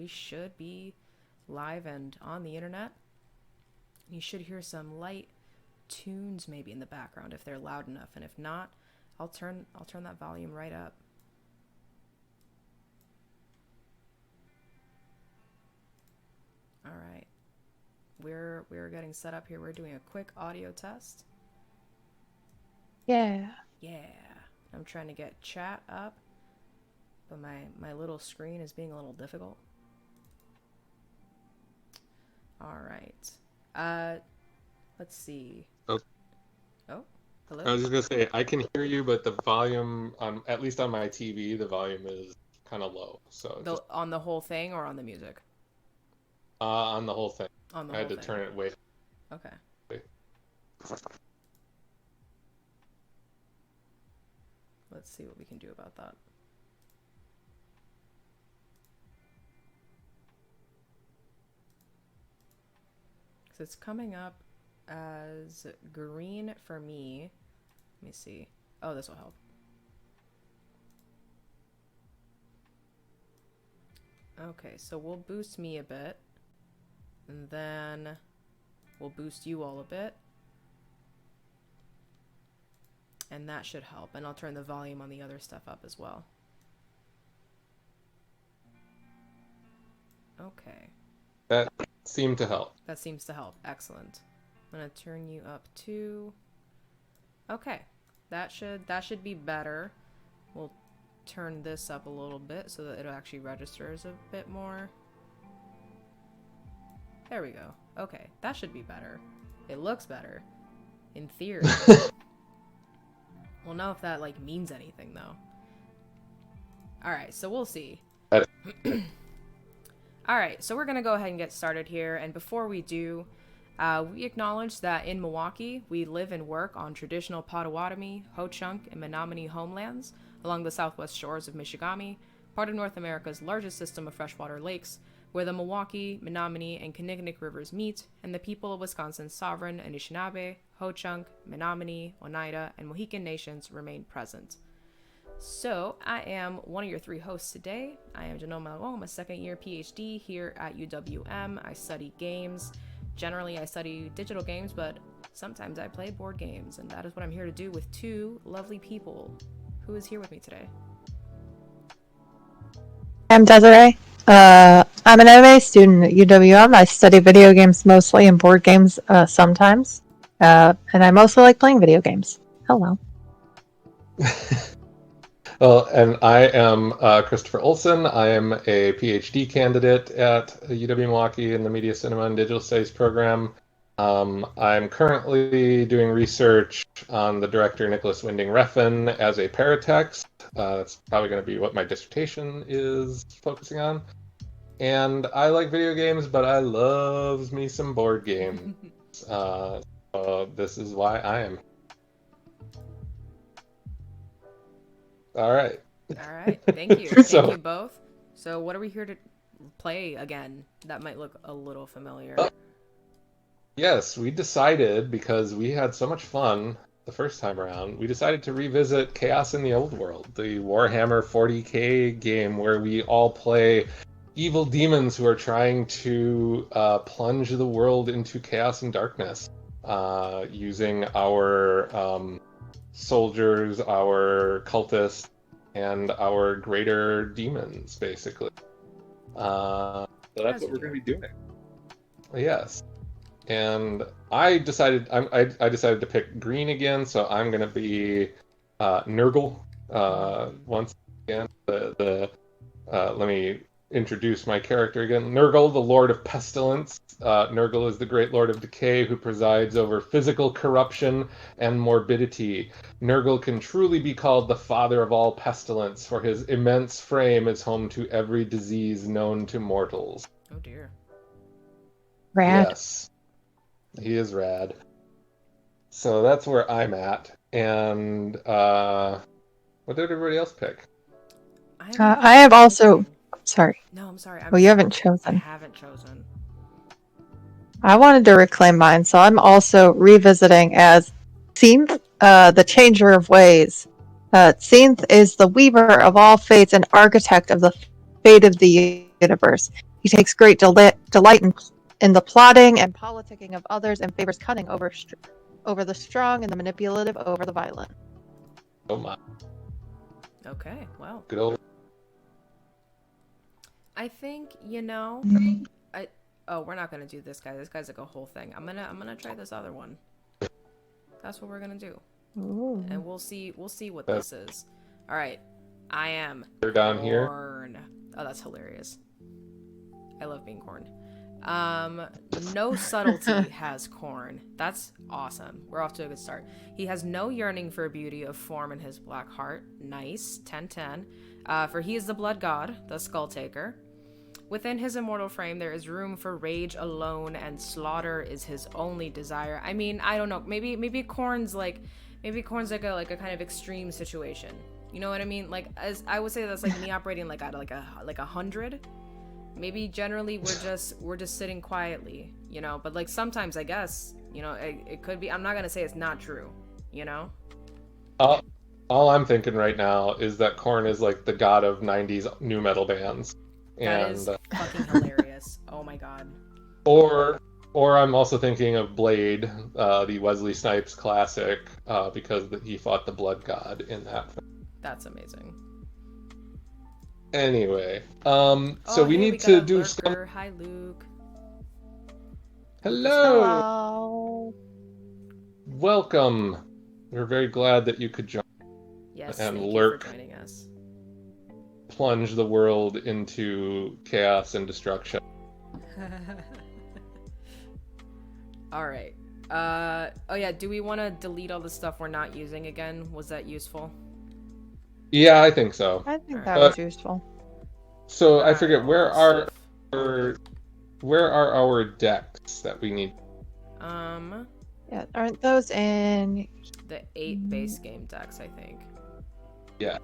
we should be live and on the internet. You should hear some light tunes maybe in the background if they're loud enough, and if not, I'll turn that volume right up. All right. We're getting set up here. We're doing a quick audio test. Yeah. Yeah. I'm trying to get chat up, but my little screen is being a little difficult. All right. Let's see. Oh, Hello? I was just gonna say I can hear you, but the volume on at least on my TV, the volume is kind of low. So just On the whole thing or on the music? on the whole thing. On the I whole had to thing. turn it way. Okay. Let's see what we can do about that. So it's coming up as green for me. Let me see. Oh, this will help. Okay, so we'll boost me a bit. And then we'll boost you all a bit. And that should help. And I'll turn the volume on the other stuff up as well. Okay. That seemed to help. That seems to help. Excellent. I'm going to turn you up too. Okay. That should be better. We'll turn this up a little bit so that it actually registers a bit more. There we go. Okay. That should be better. It looks better. In theory. We'll know if that means anything though. Alright, so we'll see. Alright, so we're going to go ahead and get started here. And before we do, we acknowledge that in Milwaukee, we live and work on traditional Potawatomi, Ho-Chunk, and Menominee homelands along the southwest shores of Michigami, part of North America's largest system of freshwater lakes, where the Milwaukee, Menominee, and Kinnickinnic rivers meet, and the people of Wisconsin's sovereign Anishinaabe, Ho-Chunk, Menominee, Oneida, and Mohican nations remain present. So, I am one of your three hosts today. I am Janelle Malone. I'm a second-year PhD here at UWM. I study games. Generally, I study digital games, but sometimes I play board games, and that is what I'm here to do with two lovely people. Who is here with me today? I'm Desiree. I'm an MA student at UWM. I study video games mostly and board games sometimes. And I mostly like playing video games. Hello. Well, and I am Christopher Olson. I am a PhD candidate at UW Milwaukee in the Media, Cinema, and Digital Studies program. I'm currently doing research on the director Nicholas Winding Refn as a paratext. That's probably going to be what my dissertation is focusing on. And I like video games, but I love me some board games. This is why I am. All right. Thank you. Thank you both. So what are we here to play again? That might look a little familiar. Yes, we decided, because we had so much fun the first time around, we decided to revisit Chaos in the Old World, the Warhammer 40k game where we all play evil demons who are trying to plunge the world into chaos and darkness, using our soldiers, our cultists, and our greater demons, basically. So that's what we're going to be doing. Yes. And I decided I decided to pick green again, so I'm going to be Nurgle once again. Let me introduce my character again. Nurgle, the Lord of Pestilence. Nurgle is the great Lord of Decay who presides over physical corruption and morbidity. Nurgle can truly be called the father of all pestilence, for his immense frame is home to every disease known to mortals. Oh dear. Rad. Yes. He is rad. So that's where I'm at. And what did everybody else pick? I have also... Sorry. No, I'm sorry. You haven't chosen. I haven't chosen. I wanted to reclaim mine, so I'm also revisiting as Tseenthe, the Changer of Ways. Tseenthe is the weaver of all fates and architect of the fate of the universe. He takes great delight in the plotting and politicking of others and favors cunning over the strong and the manipulative over the violent. Oh my. Okay, well. Good old. I think, we're not gonna do this guy. This guy's like a whole thing. I'm gonna try this other one. That's what we're gonna do. Ooh. And we'll see what this is. Alright. I am They're down here. corn. Oh, that's hilarious. I love being corn. No subtlety has corn. That's awesome. We're off to a good start. He has no yearning for beauty of form in his black heart. Nice. 10-10. For he is the blood god, the skull taker. Within his immortal frame, there is room for rage alone, and slaughter is his only desire. I mean, I don't know. Maybe corn's like a kind of extreme situation. You know what I mean? Like, as I would say, that's like me operating like at like 100. Maybe generally we're just sitting quietly, But like sometimes I guess, it could be. I'm not gonna say it's not true, All I'm thinking right now is that Korn is like the god of 90s new metal bands. That is fucking hilarious. Oh my god. Or I'm also thinking of Blade, the Wesley Snipes classic, because he fought the blood god in that film. That's amazing. Anyway, so we need to do some. Hi, Luke. Hello. Welcome. We're very glad that you could join. Yes, and thank lurk. you for joining us. Plunge the world into chaos and destruction. All right. Oh yeah. Do we want to delete all the stuff we're not using again? Was that useful? Yeah, I think so. I think that was useful. So I forget where are our decks that we need? Yeah, aren't those in the 8 base game decks? I think. Yeah.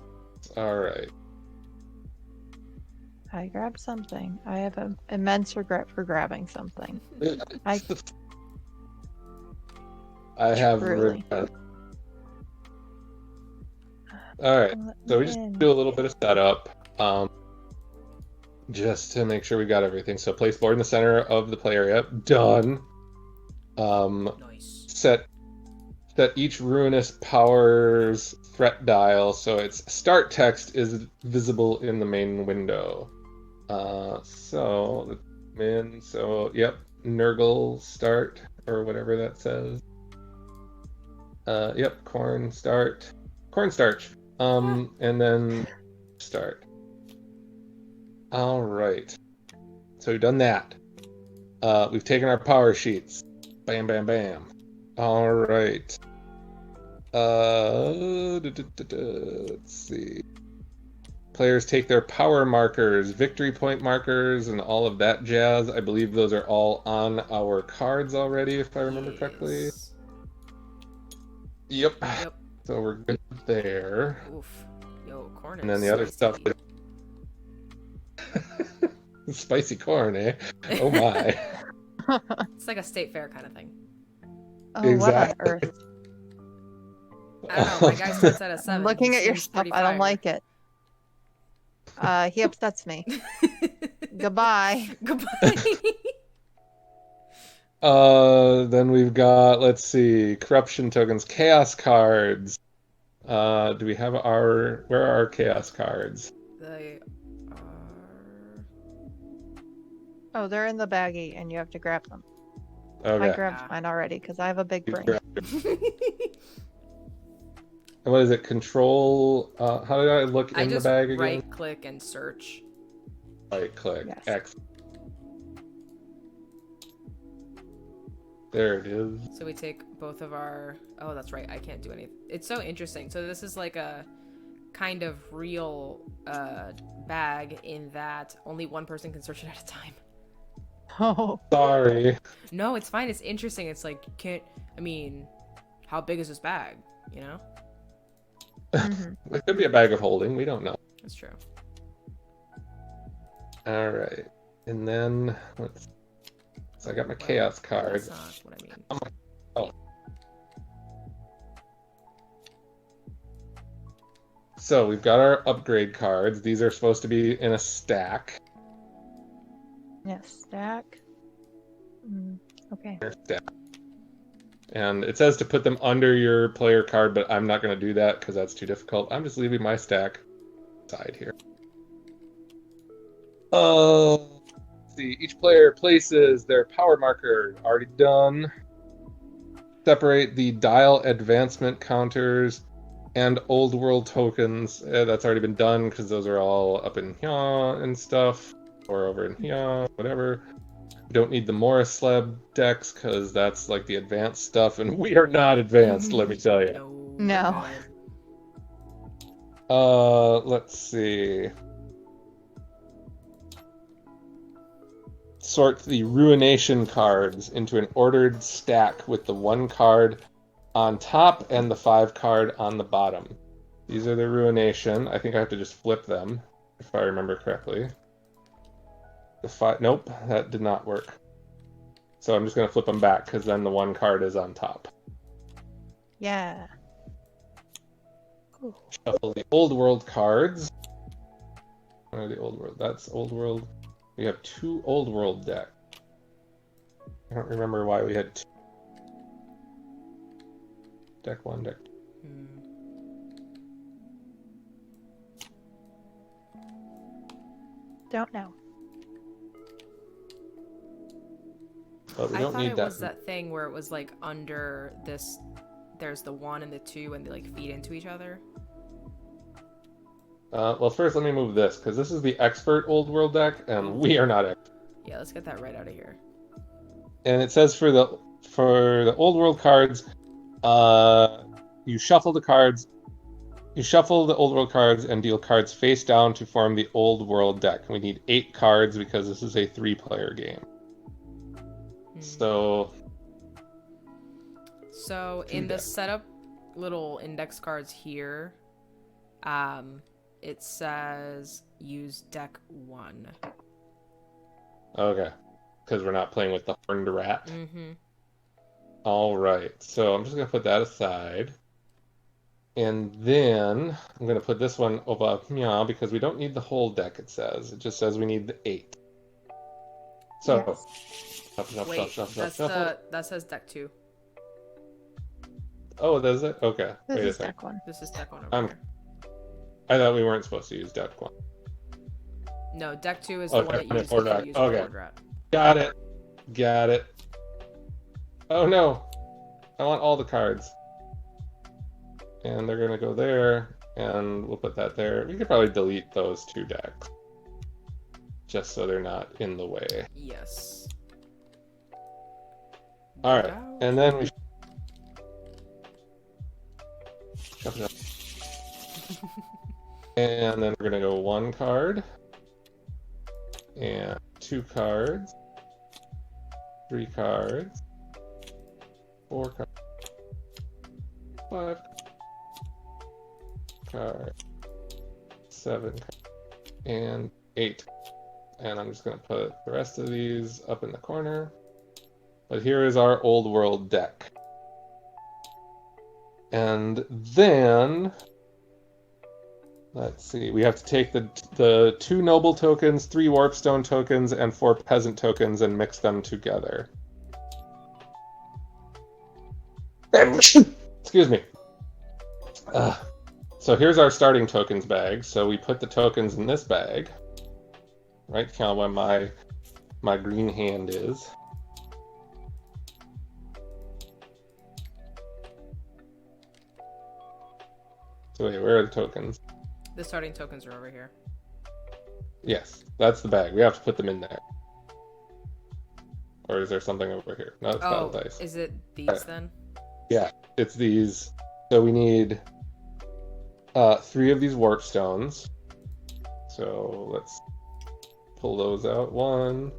All right. I grabbed something. I have an immense regret for grabbing something. I have Truly. regret. All right. So we just do a little bit of setup, just to make sure we got everything. So place board in the center of the play area. Done. Nice. Set each ruinous power's threat dial so its start text is visible in the main window. Yep, Nurgle start, or whatever that says. Yep, cornstarch. And then start. All right. So we've done that. We've taken our power sheets. Bam, bam, bam. All right. Let's see. Players take their power markers, victory point markers, and all of that jazz. I believe those are all on our cards already, if I remember correctly. Yep. So we're good there. Oof. Yo, corn is And then the other stuff. Spicy corn, eh? Oh my. It's like a state fair kind of thing. Oh, Exactly. what on earth? I don't know. My guy starts at a 7. I'm looking He at your seems stuff. pretty I don't fire. like it. He upsets me. Goodbye. Goodbye. Then we've got, let's see, corruption tokens, chaos cards. Do we have where are our chaos cards? They are... Oh, they're in the baggie, and you have to grab them. Okay. I grabbed mine already because I have a big brain. And what is it? Control. How did I look in the bag again? Right click and search. Right click. Yes. X. There it is. So we take both of our... Oh, that's right. I can't do anything. It's so interesting. So this is like a kind of real bag in that only one person can search it at a time. Oh. Sorry. No, it's fine. It's interesting. It's like, you can't... I mean, how big is this bag? You know? Mm-hmm. It could be a bag of holding. We don't know. That's true. All right. And then, so I got my chaos cards. That's not what I mean. Oh. So we've got our upgrade cards. These are supposed to be in a stack. a stack. Okay. Stack. And it says to put them under your player card, but I'm not going to do that because that's too difficult. I'm just leaving my stack side here. Let's see. Each player places their power marker. Already done. Separate the dial advancement counters and old world tokens. That's already been done because those are all up in here and stuff. Or over in here, whatever. We don't need the Morris Slab decks because that's like the advanced stuff, and we are not advanced, let me tell you. No. Let's see. Sort the Ruination cards into an ordered stack with the 1 card on top and the 5 card on the bottom. These are the Ruination. I think I have to just flip them, if I remember correctly. Nope, that did not work. So I'm just going to flip them back, because then the 1 card is on top. Yeah. Ooh. Shuffle the Old World cards. Where are the Old World? That's Old World. We have 2 Old World decks. I don't remember why we had 2. Deck 1, deck 2. Don't know. But we I don't thought need it that. was that thing where it was like under this, there's the 1 and the 2 and they like feed into each other. Well, first let me move this, because this is the Expert Old World deck, and we are not expert. Yeah, let's get that right out of here. And it says for the Old World cards, you shuffle the cards. You shuffle the Old World cards and deal cards face down to form the Old World deck. We need 8 cards because this is a 3-player game. So in the setup little index cards here, it says use deck 1. Okay, because we're not playing with the Horned Rat. All right, so I'm just gonna put that aside, and then I'm gonna put this one over here because we don't need the whole deck. It just says we need the 8. So. Yes. Wait, that says deck 2. Oh, does it? Okay. This Wait a is second. deck 1. This is deck 1 over here. I thought we weren't supposed to use deck 1. No, deck 2 is the one that you use if Horned Rat. you use the Okay. Horned Rat. Got it. Oh no! I want all the cards. And they're gonna go there, and we'll put that there. We could probably delete those 2 decks. Just so they're not in the way. Yes. Alright, and then we... And then we're gonna go 1 card. And 2 cards. 3 cards. 4 cards. 5 cards. 7 cards. And 8. And I'm just gonna put the rest of these up in the corner. But here is our Old World deck. And then, let's see, we have to take the 2 Noble tokens, 3 Warpstone tokens, and 4 Peasant tokens and mix them together. Excuse me. So here's our starting tokens bag. So we put the tokens in this bag. Right, kind of where my green hand is. So wait, where are the tokens? The starting tokens are over here. Yes, that's the bag. We have to put them in there. Or is there something over here? No, it's battle dice. Is it these then? Yeah, it's these. So we need 3 of these warp stones. So let's pull those out. 1.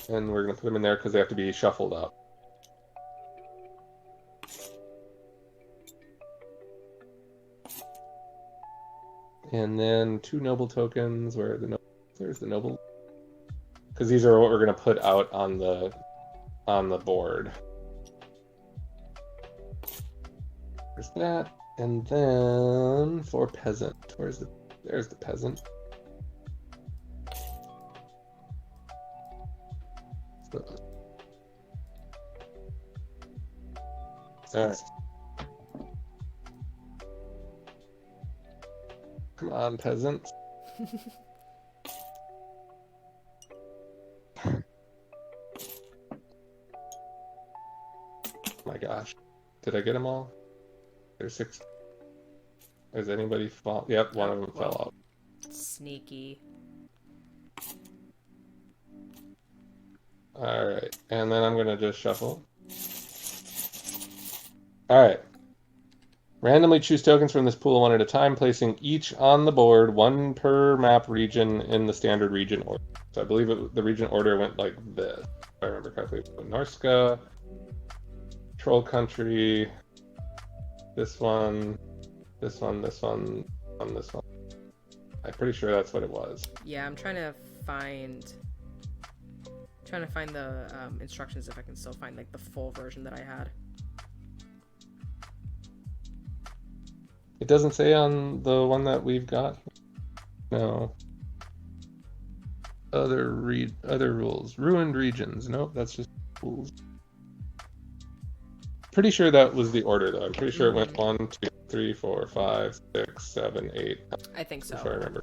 And we're going to put them in there because they have to be shuffled up. And then 2 noble tokens. Where are the noble? There's the noble. Because these are what we're going to put out on the board. There's that. And then 4 peasant. There's the peasant. All right. Come on, peasants. My gosh. Did I get them all? There's 6. Has anybody fall? Yep, one of them fell out. Sneaky. Alright, and then I'm going to just shuffle. Alright. Randomly choose tokens from this pool one at a time, placing each on the board, one per map region in the standard region order. So I believe the region order went like this, if I remember correctly. Norska, Troll Country, this one, this one, this one, and this one. I'm pretty sure that's what it was. Yeah, I'm trying to find the instructions if I can still find like the full version that I had. It doesn't say on the one that we've got. No. Other rules. Ruined regions. Nope, that's just rules. Pretty sure that was the order though. I'm pretty sure it went 1, 2, 3, 4, 5, 6, 7, 8. I think so. If I remember.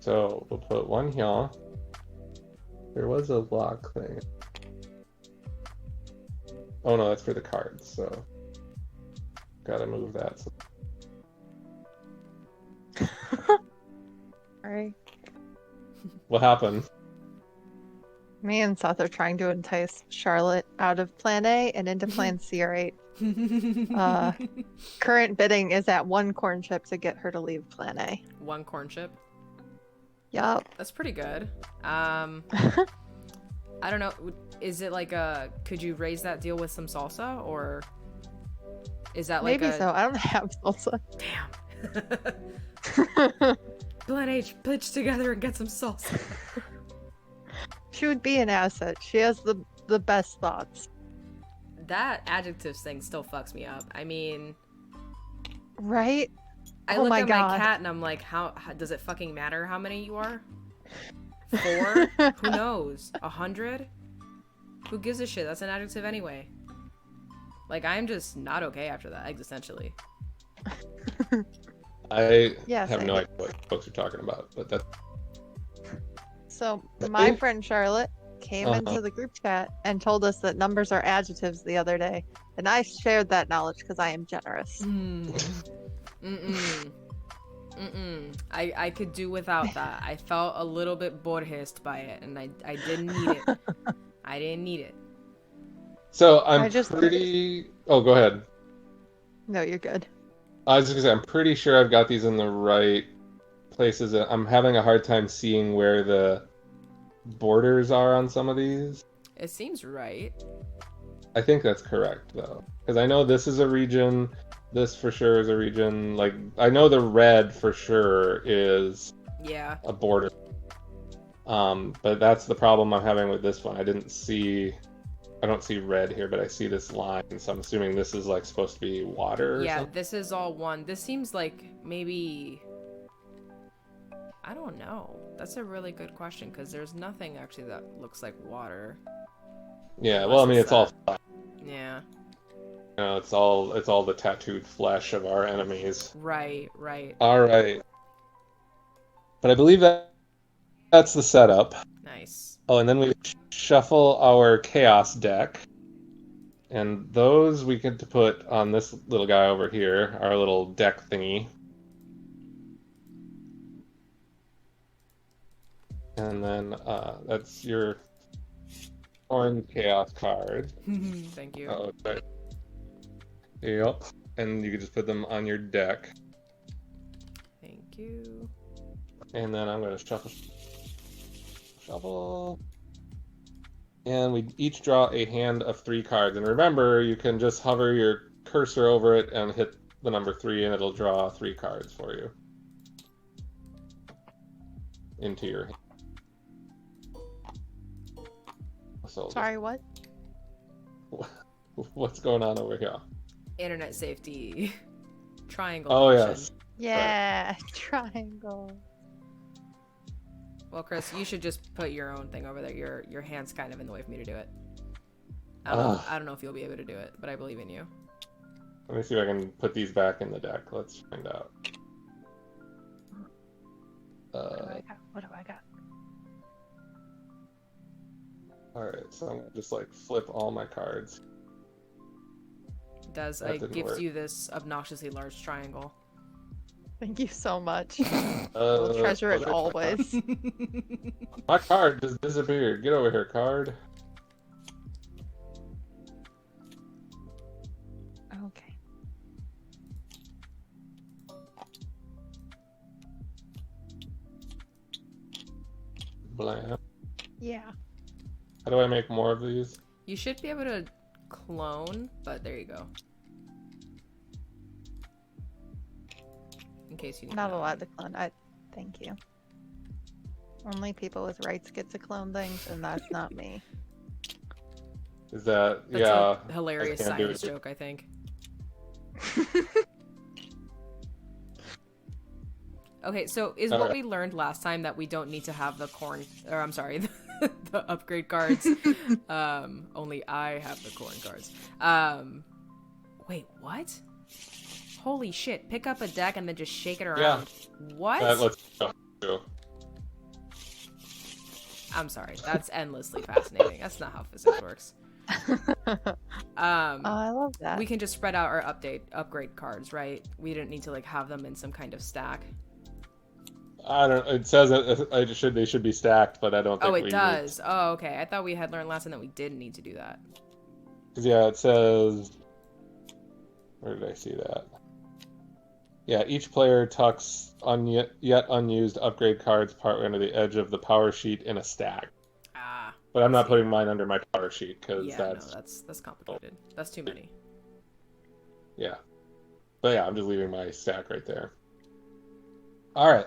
So we'll put one here. There was a lock thing. Oh no, that's for the cards, so gotta move that. Sorry. What happened? Me and Seth are trying to entice Charlotte out of Plan A and into Plan CR8. Current bidding is at 1 corn chip to get her to leave Plan A. 1 corn chip. Yup. That's pretty good. I don't know. Is it like could you raise that deal with some salsa, or is that like Maybe so. I don't have salsa. Damn. Plan H, pitch together and get some salsa. She would be an asset. She has the best thoughts. That adjectives thing still fucks me up. I mean, right? I Oh look my at God. my cat and I'm like, how does it fucking matter how many you are? 4? Who knows? 100? Who gives a shit? That's an adjective anyway. Like, I'm just not okay after that, existentially. I Yeah, have same. no idea what folks are talking about, but that's So my friend Charlotte came into the group chat and told us that numbers are adjectives the other day, and I shared that knowledge because I am generous. I could do without that. I felt a little bit Borgesed by it, and I didn't need it. I didn't need it. so pretty. Oh, go ahead. No, you're good. I was just gonna say I'm pretty sure I've got these in the right places. I'm having a hard time seeing where the borders are on some of these. It seems right. I think that's correct though, because I know this is a region. This for sure is a region. Like I know the red for sure is a border. But that's the problem I'm having with this one. I don't see red here, but I see this line, so I'm assuming this is like supposed to be water or something. This is all one. This seems like maybe, I don't know. That's a really good question, because there's nothing actually that looks like water. Yeah, well, I mean, it's all flat. Yeah. You know, it's all the tattooed flesh of our enemies. Right. All right. But I believe that's the setup. Nice. Oh, and then we shuffle our chaos deck. And those we get to put on this little guy over here, our little deck thingy. And then that's your orange chaos card. Thank you. Oh, sorry. Yep. And you can just put them on your deck. Thank you. And then I'm going to shuffle. And we each draw a hand of 3 cards. And remember, you can just hover your cursor over it and hit the number 3, and it'll draw 3 cards for you into your hand. So, Sorry, what? what's going on over here? Internet safety. Triangle. Oh, action. yes. Yeah, triangle. Well, Chris, you should just put your own thing over there. Your hand's kind of in the way for me to do it. Ugh. I don't know if you'll be able to do it, but I believe in you. Let me see if I can put these back in the deck. Let's find out. What do I got? What do I got? Alright, so I'm gonna just like flip all my cards. It does. That It didn't gives work. you this obnoxiously large triangle. Thank you so much. I'll treasure it always. My card just disappeared. Get over here, card. Okay. Blam. Yeah. How do I make more of these? You should be able to clone, but there you go. In case you need Not to know. allowed to clone. Thank you. Only people with rights get to clone things, and that's not me. Is that That's yeah? a hilarious I can't do science it. joke, I think. Okay, so is what Alright. we learned last time that we don't need to have the corn, or I'm sorry, the upgrade cards. Only I have the corn cards. Wait, what? Holy shit! Pick up a deck and then just shake it around. What? Let's go. I'm sorry. That's endlessly fascinating. That's not how physics works. I love that. We can just spread out our upgrade cards, right? We didn't need to like have them in some kind of stack. I don't. It says they should be stacked, but I don't think Oh, it we does. Oh, okay. I thought we had learned last time that we didn't need to do that. Yeah, it says. Where did I see that? Yeah, each player tucks yet unused upgrade cards partway under the edge of the power sheet in a stack. Ah. But I'm not see. putting mine under my power sheet because Yeah, no, that's complicated. That's too many. Yeah. But yeah, I'm just leaving my stack right there. All right.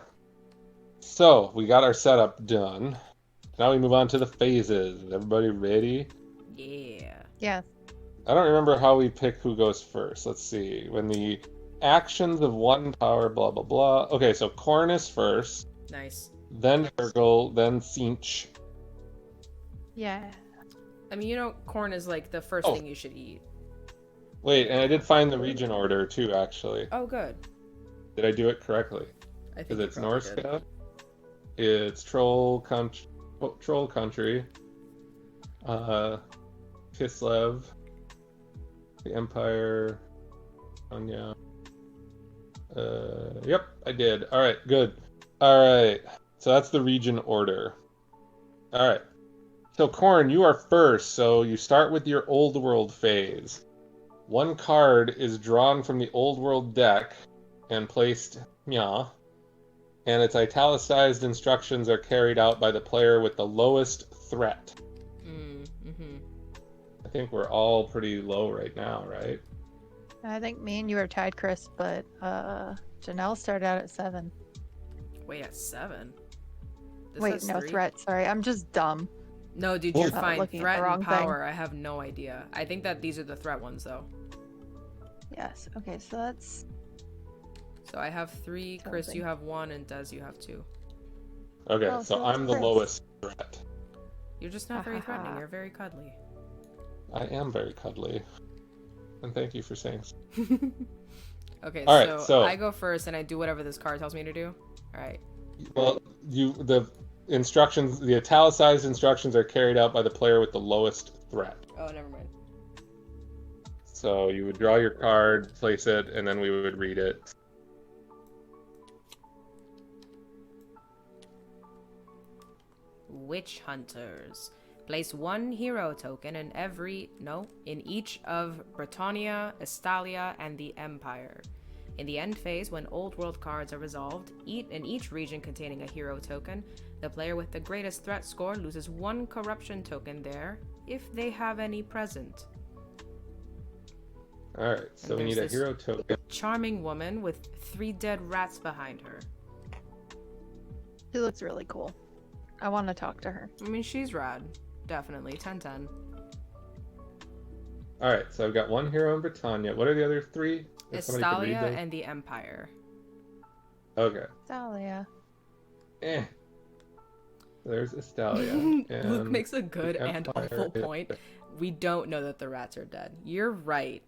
So we got our setup done. Now we move on to the phases. Is everybody ready? Yeah. Yeah. I don't remember how we pick who goes first. Let's see. When the actions of one power, blah, blah, blah. Okay, so Cornus first, Nice. then Nurgle, then Sinch. Yeah. I mean, you know, corn is like the first Oh. thing you should eat. Wait, and I did find the region order too, actually. Oh, good. Did I do it correctly? I think Because you it's probably Norse did. Scout, it's Troll Country, Kislev, the Empire, Anya. Yep, I did. All right, good. All right, so that's the region order. All right. So, Corn, you are first, so you start with your Old World phase. One card is drawn from the Old World deck and placed, and its italicized instructions are carried out by the player with the lowest threat. Mm-hmm. I think we're all pretty low right now, right? I think me and you are tied, Chris, but Janelle started out at 7. Wait, at 7? This Wait, has no 3? threat. Sorry, I'm just dumb. No, dude, you're Oh. fine. Looking at Threat the and wrong thing. power, I have no idea. I think that these are the threat ones, though. Yes. Okay, so that's So I have 3, Chris, Something. you have 1, and Des, you have 2. Okay, Oh, so so it's I'm the Chris. lowest threat. You're just not very threatening. You're very cuddly. I am very cuddly. And thank you for saying so. Okay, All right, so- I go first, and I do whatever this card tells me to do. All right. Well, the instructions, the italicized instructions are carried out by the player with the lowest threat. Oh, never mind. So you would draw your card, place it, and then we would read it. Witch Hunters. Place 1 hero token in each of Britannia, Estalia, and the Empire. In the end phase, when Old World cards are resolved, in each region containing a hero token, the player with the greatest threat score loses 1 corruption token there, if they have any present. Alright, so And we need there's a this- hero token. Charming woman with 3 dead rats behind her. she looks really cool. I want to talk to her. I mean, she's rad. Definitely. 10/10. Alright, so I've got 1 hero in Britannia. What are the other 3? If somebody could read Estalia those. and the Empire. Okay. Dahlia. There's Estalia. Luke and makes a good the and Empire awful is- point. we don't know that the rats are dead. You're right.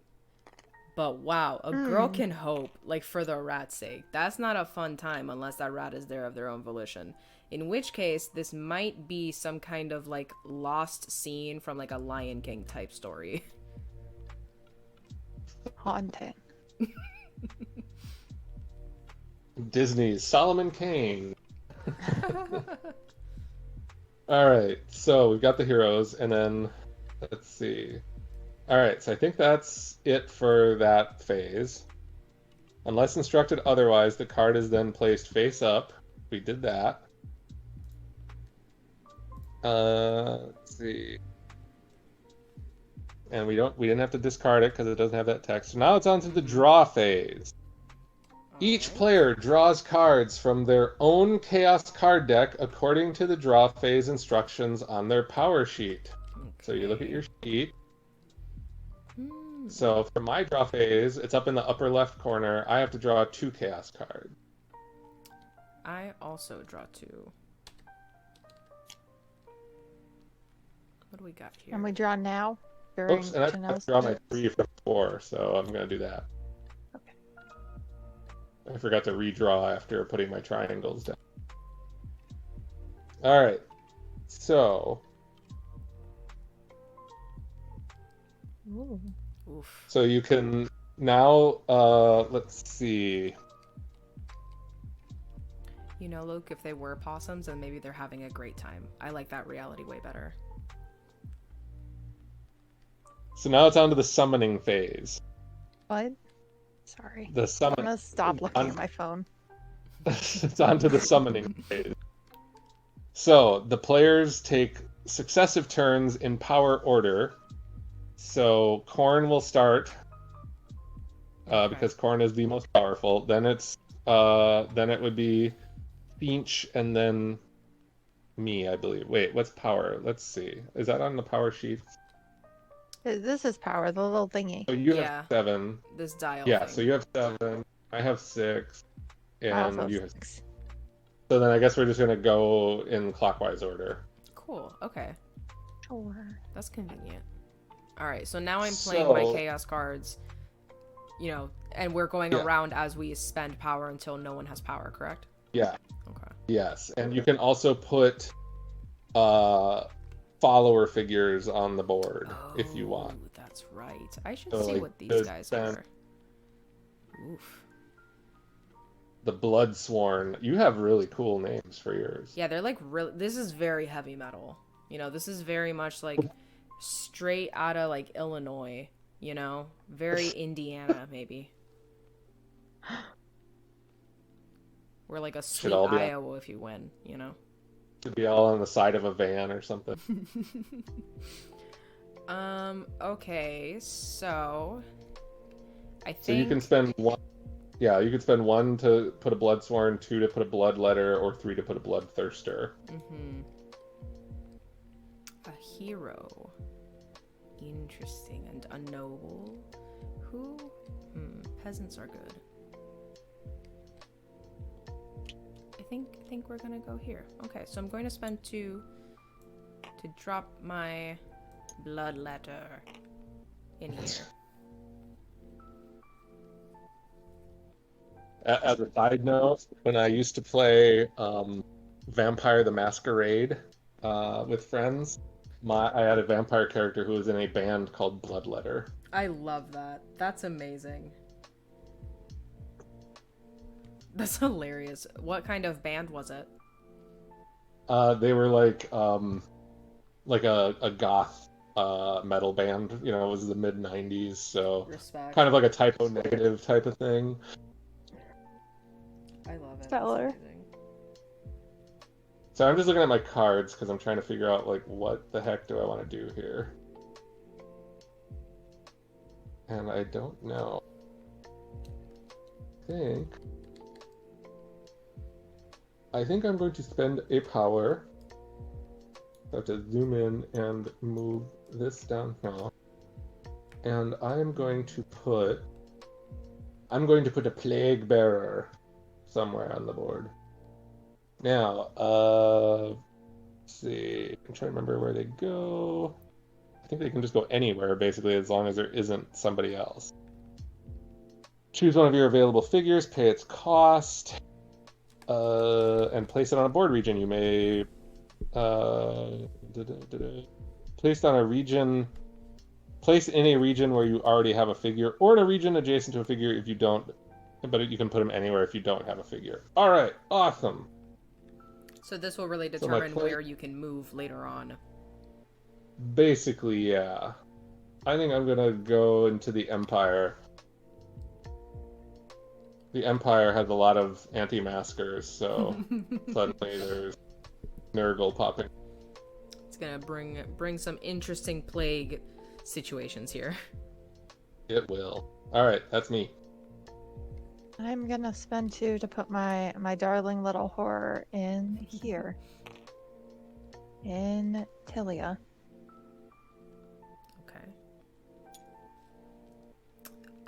But wow, a girl can hope, like, for the rat's sake. That's not a fun time unless that rat is there of their own volition. In which case, this might be some kind of, like, lost scene from, like, a Lion King type story. Haunting. Disney's Solomon Kane. All right, so we've got the heroes, and then let's see. All right, so I think that's it for that phase. Unless instructed otherwise, the card is then placed face up. We did that. Let's see. And we didn't have to discard it because it doesn't have that text. So now it's on to the draw phase. Each player draws cards from their own Chaos card deck according to the draw phase instructions on their power sheet. Okay. So you look at your sheet. So for my draw phase, it's up in the upper left corner. I have to draw 2 Chaos cards. I also draw 2. What do we got here? And we draw now? During Oops, and I have to draw my 3 from 4, so I'm going to do that. Okay. I forgot to redraw after putting my triangles down. Alright, so... Ooh. Oof. So you can now, let's see. You know, Luke, if they were possums, then maybe they're having a great time. I like that reality way better. So now it's on to the summoning phase. What? Sorry. The I'm summon. gonna stop looking at my phone. It's on to the summoning phase. So the players take successive turns in power order. So Corn will start because Corn is the most powerful. Then it would be Finch and then me, I believe. Wait, what's power? Let's see. Is that on the power sheet? This is power, the little thingy. So you Yeah. have 7. This dial Yeah, thing. so you have 7. I have 6. I also And you have have 6. So then I guess we're just gonna go in clockwise order. Cool. Okay. Sure. That's convenient. All right. So now I'm playing my chaos cards, you know, and we're going around as we spend power until no one has power, correct? Yeah. Okay. Yes. And you can also put follower figures on the board if you want. Oh, that's right. I should So, see like, what these those guys spend- are. Oof. The Bloodsworn. You have really cool names for yours. Yeah, they're like really. This is very heavy metal. You know, this is very much like straight out of like Illinois. You know, very Indiana maybe. We're like a sweet all be Iowa if you win. You know. Should be all on the side of a van or something. Okay, so I think So you can spend 1. Yeah, you could spend 1 to put a Bloodsworn, 2 to put a Bloodletter, or 3 to put a Bloodthirster. A hero. Interesting. And a noble. Who? Peasants are good. I think we're gonna go here. Okay, so I'm going to spend 2 to drop my Bloodletter in here. As a side note, when I used to play Vampire the Masquerade with friends, I had a vampire character who was in a band called Bloodletter. I love that. That's amazing. That's hilarious. What kind of band was it? They were like a goth metal band. You know, it was the mid '90s, so Respect. kind of like a typo negative type of thing. I love it. Stellar. That's amazing. So I'm just looking at my cards because I'm trying to figure out like what the heck do I want to do here, and I don't know. I think I'm going to spend a power. I have to zoom in and move this down now. And I'm going to put a Plague Bearer somewhere on the board. Now, let's see. I'm trying to remember where they go. I think they can just go anywhere, basically, as long as there isn't somebody else. Choose one of your available figures, pay its cost, and place it on a board region. You may placed on a region. Place in a region where you already have a figure, or in a region adjacent to a figure if you don't. But you can put them anywhere if you don't have a figure. All right, awesome. So this will really determine where you can move later on. Basically, yeah. I think I'm gonna go into the Empire. The Empire has a lot of anti-maskers, so suddenly there's Nurgle popping. It's gonna bring some interesting plague situations here. It will. All right, that's me. I'm gonna spend 2 to put my darling little horror in here. In Tilia. Okay.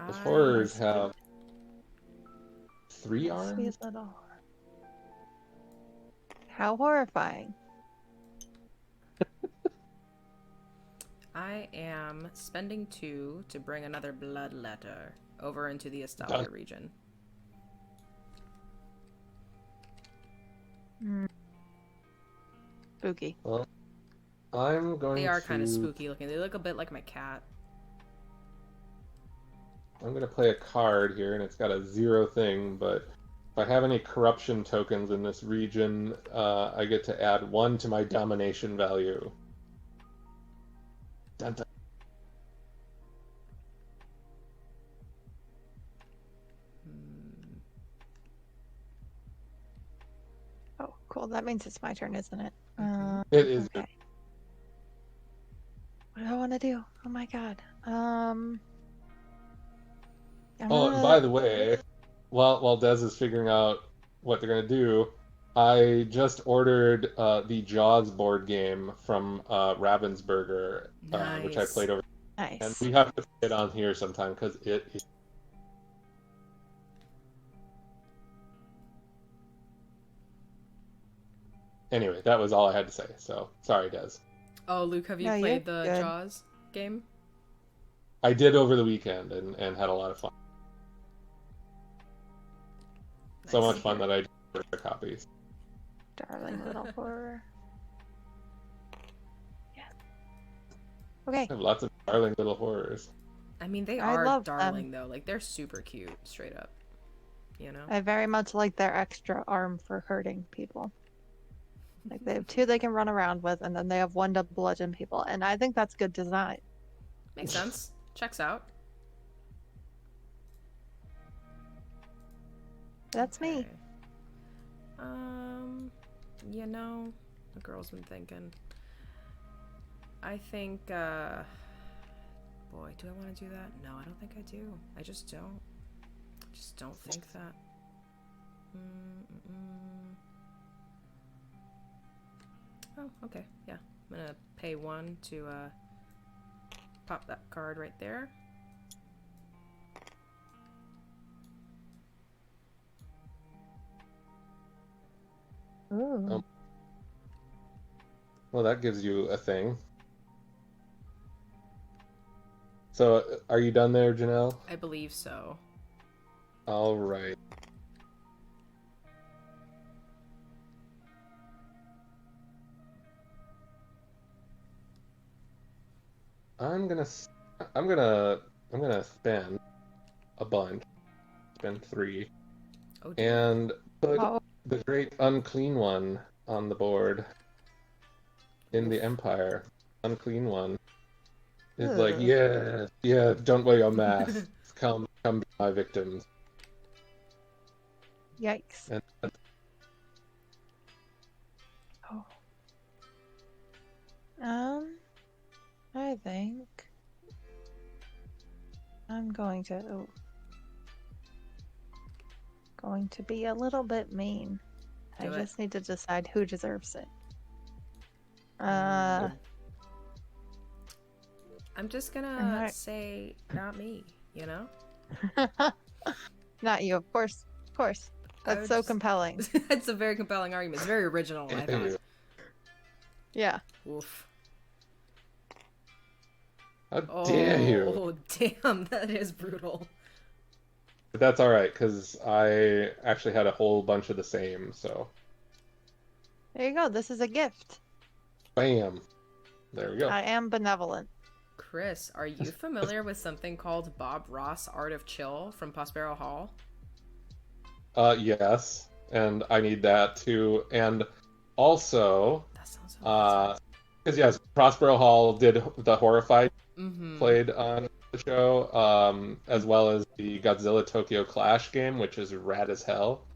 Those horrors have 3 arms? Sweet little horror. How horrifying. I am spending 2 to bring another blood letter over into the Estalia region. Spooky. Well, I'm going to... They are kind of spooky looking. They look a bit like my cat. I'm going to play a card here, and it's got a 0 thing, but if I have any corruption tokens in this region, I get to add 1 to my domination value. Dun, dun. Oh, cool. That means it's my turn, isn't it? It is. Okay. What do I want to do? Oh my god. Oh, and by the way, while Des is figuring out what they're gonna do, I just ordered the Jaws board game from Ravensburger, which I played over. Nice. And we have to play it on here sometime because it is. Anyway, that was all I had to say. So sorry, Des. Oh, Luke, have you played the Jaws game? I did over the weekend and had a lot of fun. Nice. So much fun that I just ordered copies. Darling little horror. Yeah. Okay. I have lots of darling little horrors. I mean, they are darling though. Like they're super cute, straight up. You know. I very much like their extra arm for hurting people. Like they have 2 they can run around with, and then they have 1 to bludgeon people, and I think that's good design. Makes sense. Checks out. That's me. You know, the girl's been thinking. I think, boy, do I want to do that? No, I don't think I do. I just don't. I just don't think that. Oh, okay, yeah. I'm gonna pay 1 to, pop that card right there. Ooh. Well, that gives you a thing. So, are you done there, Janelle? I believe so. All right. I'm gonna spend a bunch. Spend 3. Oh, dear. And put the great unclean one on the board. In the Empire. Unclean one. Is like, yeah, don't wear your mask. Come be my victims. Yikes. And I think I'm going to be a little bit mean. I just need to decide who deserves it. I'm just gonna say not me, you know? Not you, of course. Of course. That's so compelling. It's a very compelling argument. It's very original, I thought. Yeah. Oof. How dare you? Oh, damn, that is brutal. But that's all right, because I actually had a whole bunch of the same, so There you go. This is a gift. bam. There we go. I am benevolent. Chris, are you familiar with something called Bob Ross Art of Chill from Prospero Hall? Yes, and I need that too. And also, That sounds so because yes, Prospero Hall did the Horrified Mm-hmm. played on the show, as well as the Godzilla Tokyo Clash game, which is rad as hell,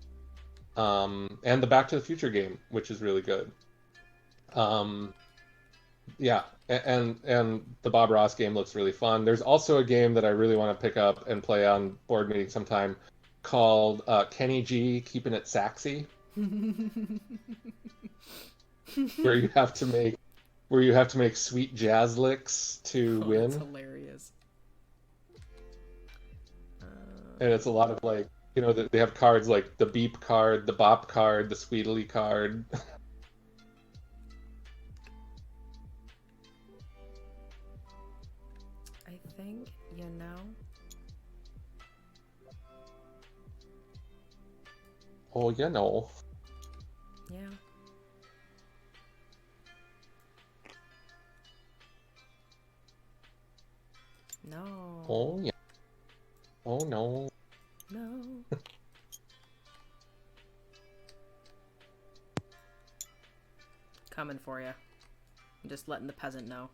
and the Back to the Future game, which is really good. Um, yeah, and the Bob Ross game looks really fun. There's also a game that I really want to pick up and play on board meeting sometime called Kenny G Keeping It Saxy, where you have to make sweet jazz licks to Oh, that's win. hilarious. And it's a lot of like, they have cards like the beep card, the bop card, the squeedly card. I think, you know. Oh, you know. Yeah. No. Oh yeah. Oh no. No. Coming for you. I'm just letting the peasant know.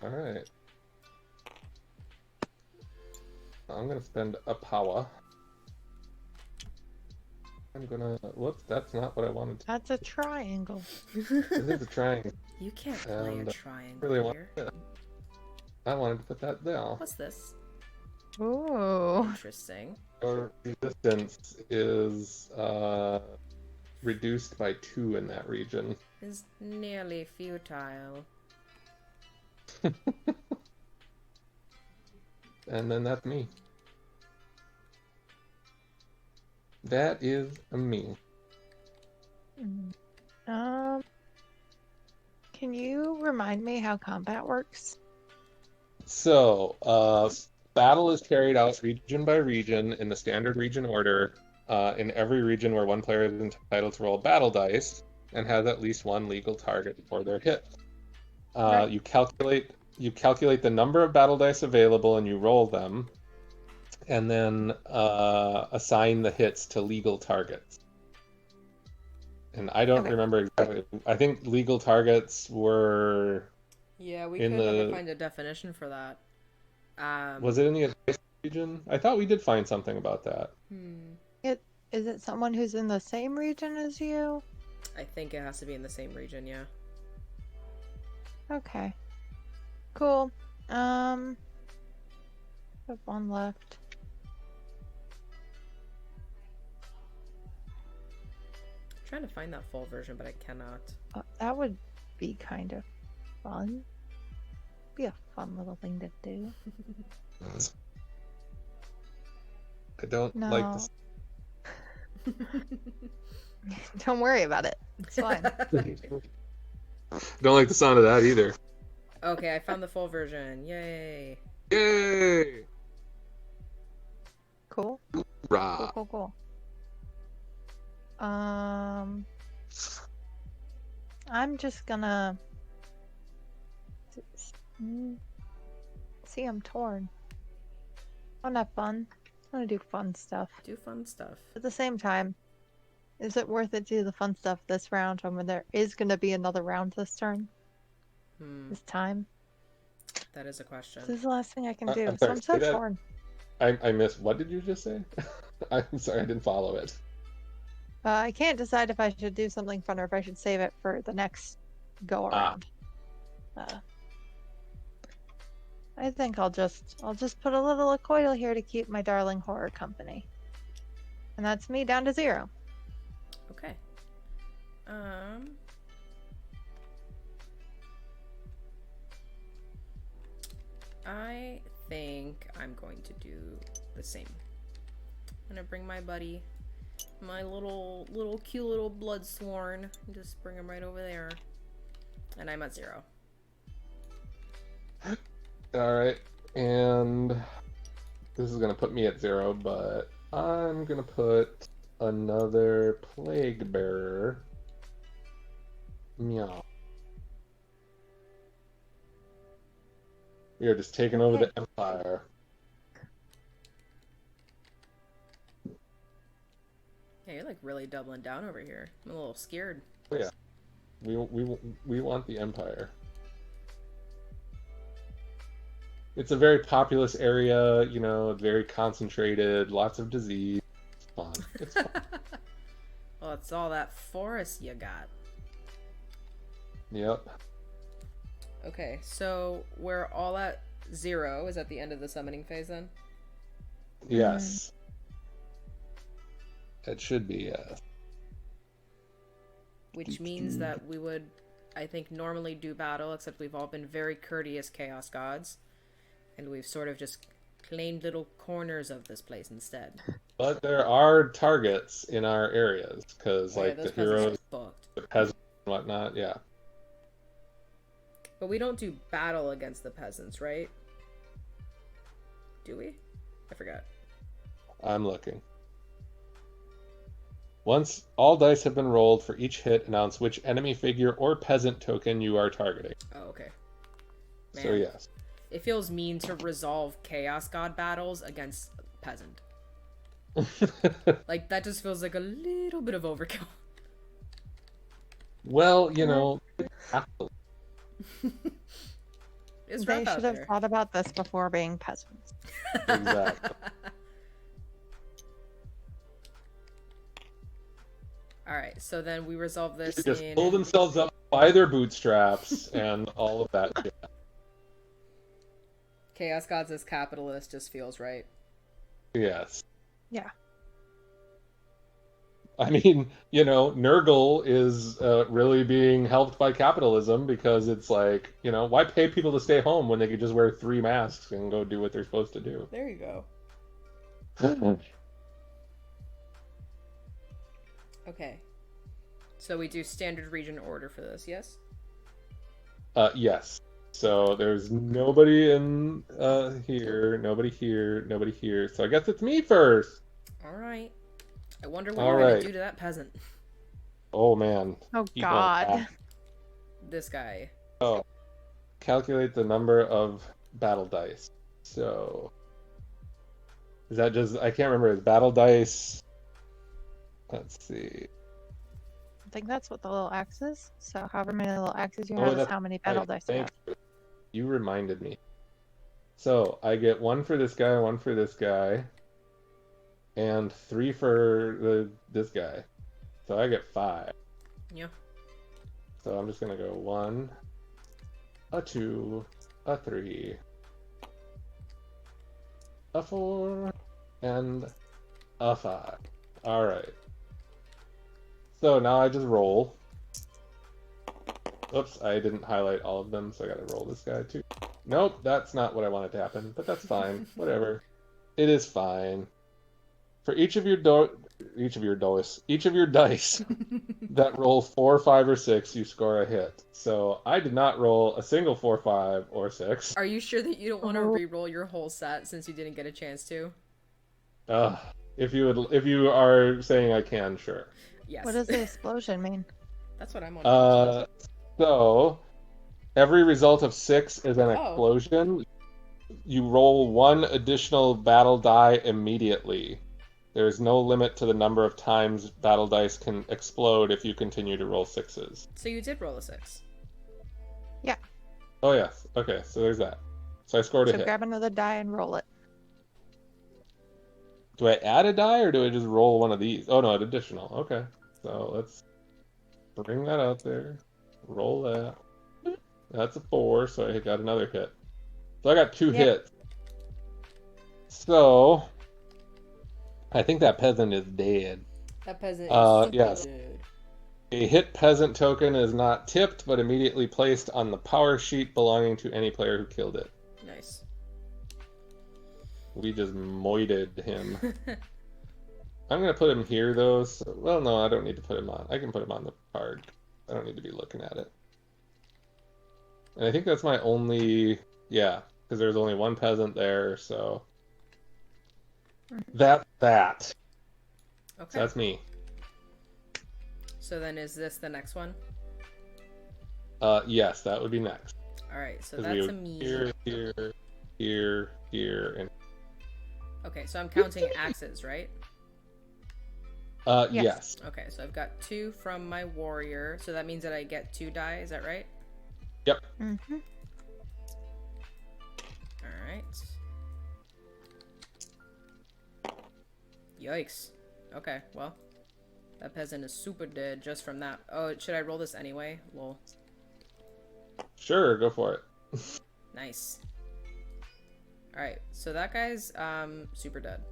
All right. I'm gonna spend a power. I'm gonna. Whoops, that's not what I wanted to. That's a triangle. This is a triangle. You can't play a And triangle really here. I wanted to put that there. What's this? Ooh. Interesting. Your resistance is reduced by 2 in that region. Is nearly futile. And then that's me. That is me. Can you remind me how combat works? So, battle is carried out region by region in the standard region order. In every region where one player is entitled to roll battle dice and has at least one legal target for their hit. Right. You calculate the number of battle dice available and you roll them, and then assign the hits to legal targets. And I don't remember exactly. I think legal targets were Yeah, we in could never the. find a definition for that. Was it in the advice region? I thought we did find something about that. Is it someone who's in the same region as you? I think it has to be in the same region, yeah. Okay. Cool. I have one left. I'm trying to find that full version, but I cannot. That would be kind of fun. Be a fun little thing to do. I don't like this. Don't worry about it. It's fine. Don't like the sound of that either. Okay, I found the full version. Yay. Yay! Cool. Rah. Cool. I'm just gonna see. I'm torn. I wanna have fun. I wanna do fun stuff. Do fun stuff. At the same time, is it worth it to do the fun stuff this round when there is gonna be another round this turn? This time? That is a question. This is the last thing I can do. I'm So sorry, I'm so say that. torn. I missed. What did you just say? I'm sorry, I didn't follow it. I can't decide if I should do something fun or if I should save it for the next go around. I think I'll just put a little coil here to keep my darling horror company. And that's me down to 0. Okay. I think I'm going to do the same. I'm gonna bring my buddy, my little cute little bloodsworn, and just bring him right over there. And I'm at 0. Alright, and this is gonna put me at 0, but I'm gonna put another plague bearer. Meow. We are just taking over the empire. Yeah, you're like really doubling down over here. I'm a little scared. Oh, yeah. We want the empire. It's a very populous area, you know, very concentrated, lots of disease. It's fun. It's fun. Well, it's all that forest you got. Yep. Okay, so we're all at 0. Is at the end of the summoning phase then? Yes. It should be, yes. Which means that we would, I think, normally do battle, except we've all been very courteous chaos gods. And we've sort of just claimed little corners of this place instead. But there are targets in our areas, because, like, the heroes, the peasants, and whatnot, yeah. But we don't do battle against the peasants, right? Do we? I forgot. I'm looking. Once all dice have been rolled for each hit, announce which enemy figure or peasant token you are targeting. Oh, okay. Man. So, yes. It feels mean to resolve chaos god battles against peasant. Like, that just feels like a little bit of overkill. Well, you know, It's They rough out should have there. thought about this before being peasants. exactly. Alright, so then we resolve this They just in... pull themselves up by their bootstraps and all of that shit. Chaos gods as capitalist just feels right. Yes. Yeah. I mean, you know, Nurgle is really being helped by capitalism because it's like, you know, why pay people to stay home when they could just wear 3 masks and go do what they're supposed to do? There you go. Okay. So we do standard region order for this, yes? Yes. So there's nobody in here, nobody here, nobody here. So I guess it's me first. Alright. I wonder what All you're right. gonna do to that peasant. Oh man. Oh He won't God. laugh. This guy. Oh. Calculate the number of battle dice. So is that just I can't remember, is battle dice, let's see. I think that's what the little axe is. So however many little axes you Oh, have is that's how many battle right. dice you Thank have. you. You reminded me. So I get 1 for this guy, 1 for this guy, and 3 for this guy. So I get 5. Yeah. So I'm just gonna go 1, a 2, a 3, a 4, and a 5. Alright. So now I just roll. Oops, I didn't highlight all of them, so I gotta roll this guy too. Nope, that's not what I wanted to happen, but that's fine. Whatever. It is fine. For each of your dice that roll 4, 5, or 6, you score a hit. So I did not roll a single 4, 5, or 6. Are you sure that you don't want to re-roll your whole set since you didn't get a chance to? If you are saying I can, sure. Yes. What does the explosion mean? That's what I'm wondering. So every result of 6 is an explosion. You roll 1 additional battle die immediately. There is no limit to the number of times battle dice can explode if you continue to roll 6s. So you did roll a 6. Yeah. Oh yes. Okay, so there's that. So I scored a So hit. grab another die and roll it. Do I add a die or do I just roll one of these? Oh no, an additional. Okay. So let's bring that out there. Roll that. That's a 4, so I got another hit. So I got 2 hits. So I think that peasant is dead. That peasant is yes. dead. A hit peasant token is not tipped, but immediately placed on the power sheet belonging to any player who killed it. Nice. We just moited him. I'm going to put him here, though. So, well, no, I don't need to put him on. I can put him on the card. I don't need to be looking at it. And I think that's my only... Yeah. because there's only one peasant there, so that. So Okay. that's me. So then is this the next one? Yes, that would be next. All right, so 'Cause that's a me. Here, and Okay, so I'm counting axes, right? yes. Okay, so I've got 2 from my warrior, so that means that I get 2 die, is that right? Yep. Mm-hmm. Alright. Yikes. Okay, well. That peasant is super dead just from that. Oh, should I roll this anyway? Lol. Sure, go for it. Nice. Alright, so that guy's super dead.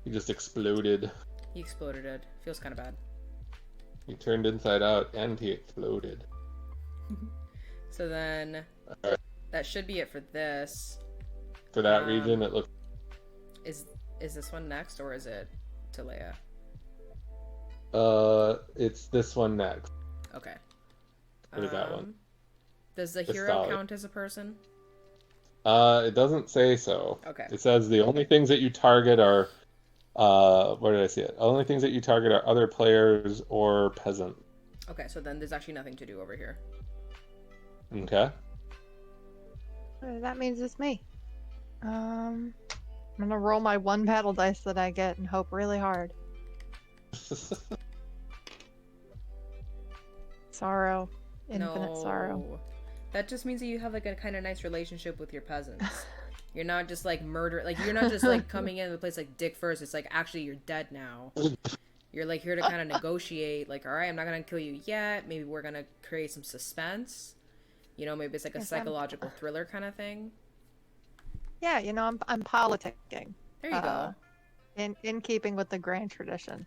He just exploded. He exploded dead. Feels kind of bad. He turned inside out and he exploded. So then Alright. that should be it for this. For that region, it looks. Is this one next or is it Talea? It's this one next. Okay. What is that one? Does the The hero stallion. count as a person? It doesn't say so. Okay. It says the only things that you target are, where did I see it? Only things that you target are other players or peasant. Okay, so then there's actually nothing to do over here. Okay. That means it's me. I'm gonna roll my 1 battle dice that I get and hope really hard. Sorrow. Infinite sorrow. That just means that you have like a kind of nice relationship with your peasants. You're not just like you're not just like coming into the place like dick first. It's like actually you're dead now. You're like here to kind of negotiate. Like, all right, I'm not gonna kill you yet. Maybe we're gonna create some suspense. You know, maybe it's like a psychological thriller kind of thing. Yeah, you know, I'm politicking. There you go. In keeping with the grand tradition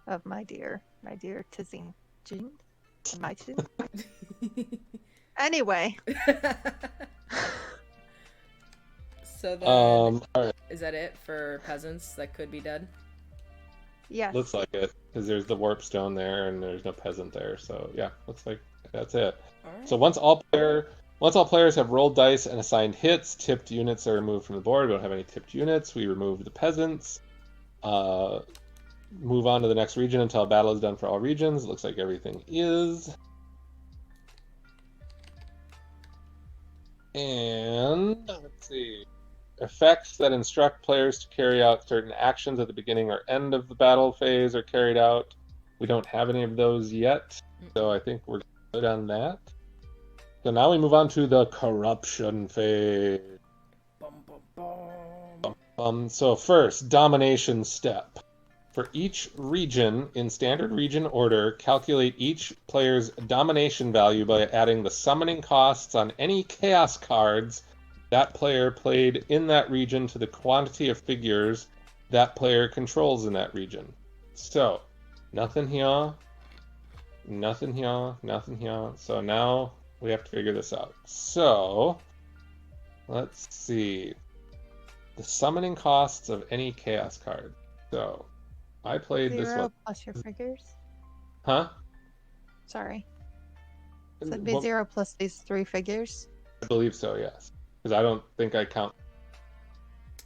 of my dear Tizine. Jean? My Tizine? Anyway. So then, all right. Is that it for peasants that could be dead? Yes. Looks like it, because there's the warp stone there and there's no peasant there. So yeah, looks like that's it. All right. So once all players have rolled dice and assigned hits, tipped units are removed from the board. We don't have any tipped units. We remove the peasants. Move on to the next region until battle is done for all regions. Looks like everything is. And let's see. Effects that instruct players to carry out certain actions at the beginning or end of the battle phase are carried out. We don't have any of those yet, so I think we're good on that. So now we move on to the corruption phase. So first, domination step. For each region, in standard region order, calculate each player's domination value by adding the summoning costs on any chaos cards that player played in that region to the quantity of figures that player controls in that region. So, nothing here, nothing here, nothing here. So now we have to figure this out. So, let's see. The summoning costs of any chaos card. So, I played this 0 one. plus your figures. Huh? Sorry. So it'd be Well, 0 plus these 3 figures. I believe so, yes. Because I don't think I count.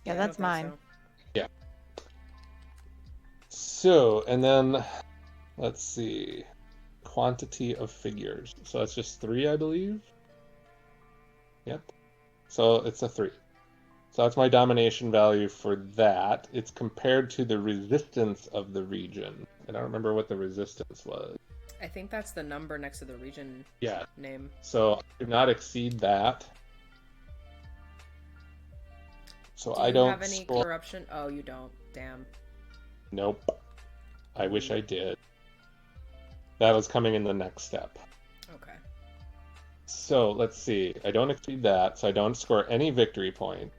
Yeah, I that's don't think mine. so. Yeah. So, and then, let's see. Quantity of figures. So that's just 3, I believe? Yep. So it's a 3. So that's my domination value for that. It's compared to the resistance of the region. I don't remember what the resistance was. I think that's the number next to the region Yeah. name. So I do not exceed that. So Do I you don't have any score. corruption? Oh, you don't. Damn. Nope. I wish I did. That was coming in the next step. Okay. So let's see. I don't exceed that, so I don't score any victory point.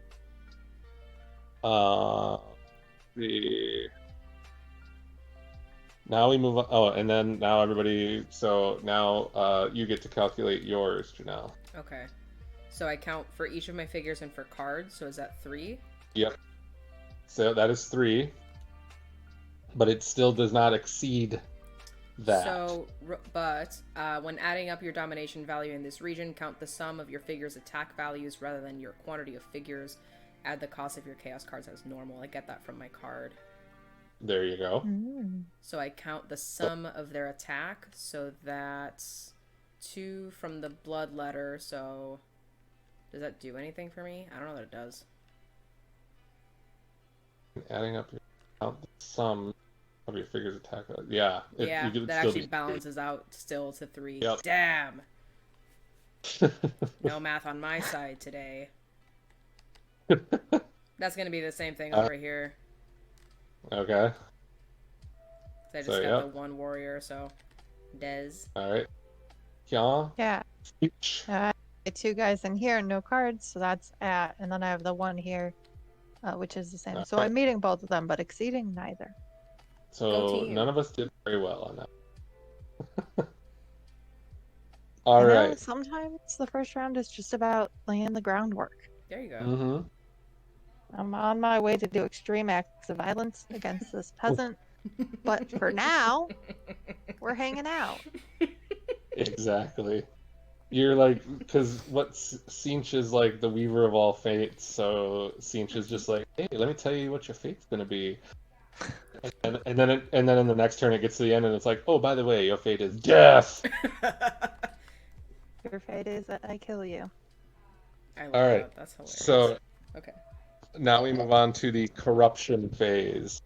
Now we move on. Oh, and then now everybody. So now you get to calculate yours, Janelle. Okay. So I count for each of my figures and for cards. So is that 3? Yep. So that is 3, but it still does not exceed that. So, when adding up your domination value in this region, count the sum of your figures' attack values rather than your quantity of figures. Add the cost of your chaos cards as normal. I get that from my card. There you go. So I count the sum of their attack, so that's 2 from the blood letter, so does that do anything for me? I don't know that it does. Adding up your count the sum of your figure's attack. Yeah, Yeah, you could that still actually be balances out still to 3. Yep. Damn! No math on my side today. That's gonna be the same thing over here. Okay. I just got the one warrior, so Des. All right. Yeah. Yeah. Each. Two guys in here, no cards, so that's at, and then I have the one here, which is the same. So I'm meeting both of them, but exceeding neither. So none of us did very well on that. All right. Sometimes the first round is just about laying the groundwork. There you go. Mm-hmm. I'm on my way to do extreme acts of violence against this peasant, but for now, we're hanging out. Exactly. You're like, because Sinch is like the weaver of all fates, so Sinch is just like, hey, let me tell you what your fate's gonna be. And then in the next turn it gets to the end and it's like, oh, by the way, your fate is death. Your fate is that I kill you. I love all right. That. That's hilarious. So okay. Now we move on to the corruption phase.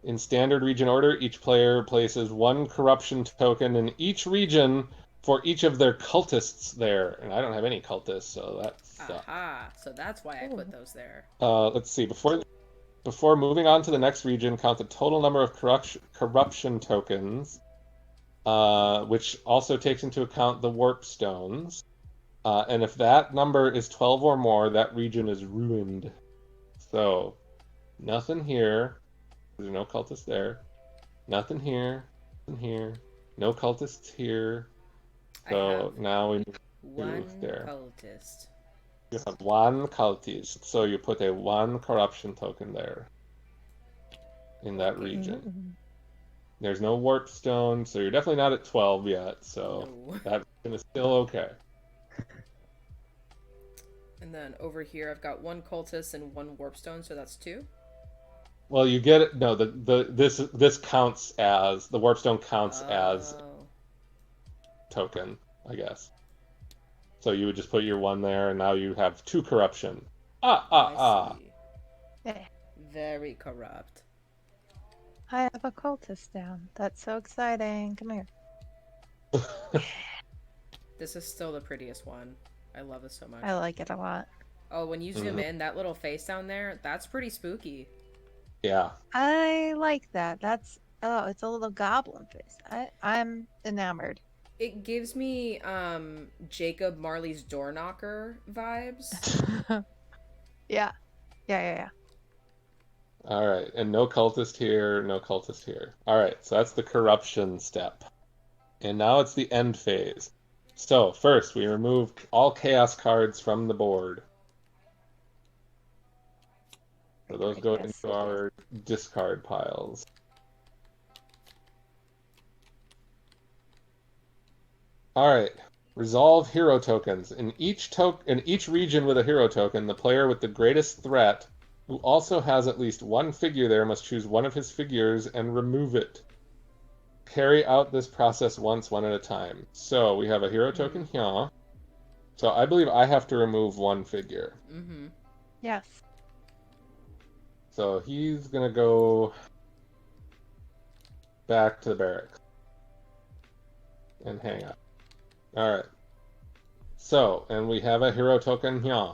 In standard region order, each player places 1 corruption token in each region for each of their cultists there. And I don't have any cultists, so that sucks. Aha, so that's why I put those there. Let's see. Before moving on to the next region, count the total number of corruption tokens, which also takes into account the warp stones. And if that number is 12 or more, that region is ruined. So, nothing here. There's no cultists there. Nothing here. Nothing here. No cultists here. So now we move there. Cultist. You have 1 cultist. So you put a 1 corruption token there. In that region. There's no warp stone, so you're definitely not at 12 yet. So that region is still okay. And then over here, I've got 1 cultist and 1 warp stone, so that's 2. Well, you get it. No, this counts as the warp stone counts as token, I guess. So you would just put your 1 there, and now you have 2 corruption. I see. Very corrupt. I have a cultist down. That's so exciting. Come here. This is still the prettiest one. I love this so much. I like it a lot. Oh, when you zoom in, that little face down there, that's pretty spooky. Yeah. I like that. It's a little goblin face. I'm enamored. It gives me Jacob Marley's door knocker vibes. Yeah. All right, and no cultist here, no cultist here. All right, so that's the corruption step. And now it's the end phase. So first, we remove all chaos cards from the board. So those go into our discard piles. All right, resolve hero tokens. In each region with a hero token, the player with the greatest threat, who also has at least 1 figure there, must choose 1 of his figures and remove it. Carry out this process once, 1 at a time. So we have a hero token here. So I believe I have to remove 1 figure. Mm-hmm. Yes. So he's gonna go back to the barracks and hang out. All right. So, and we have a hero token here.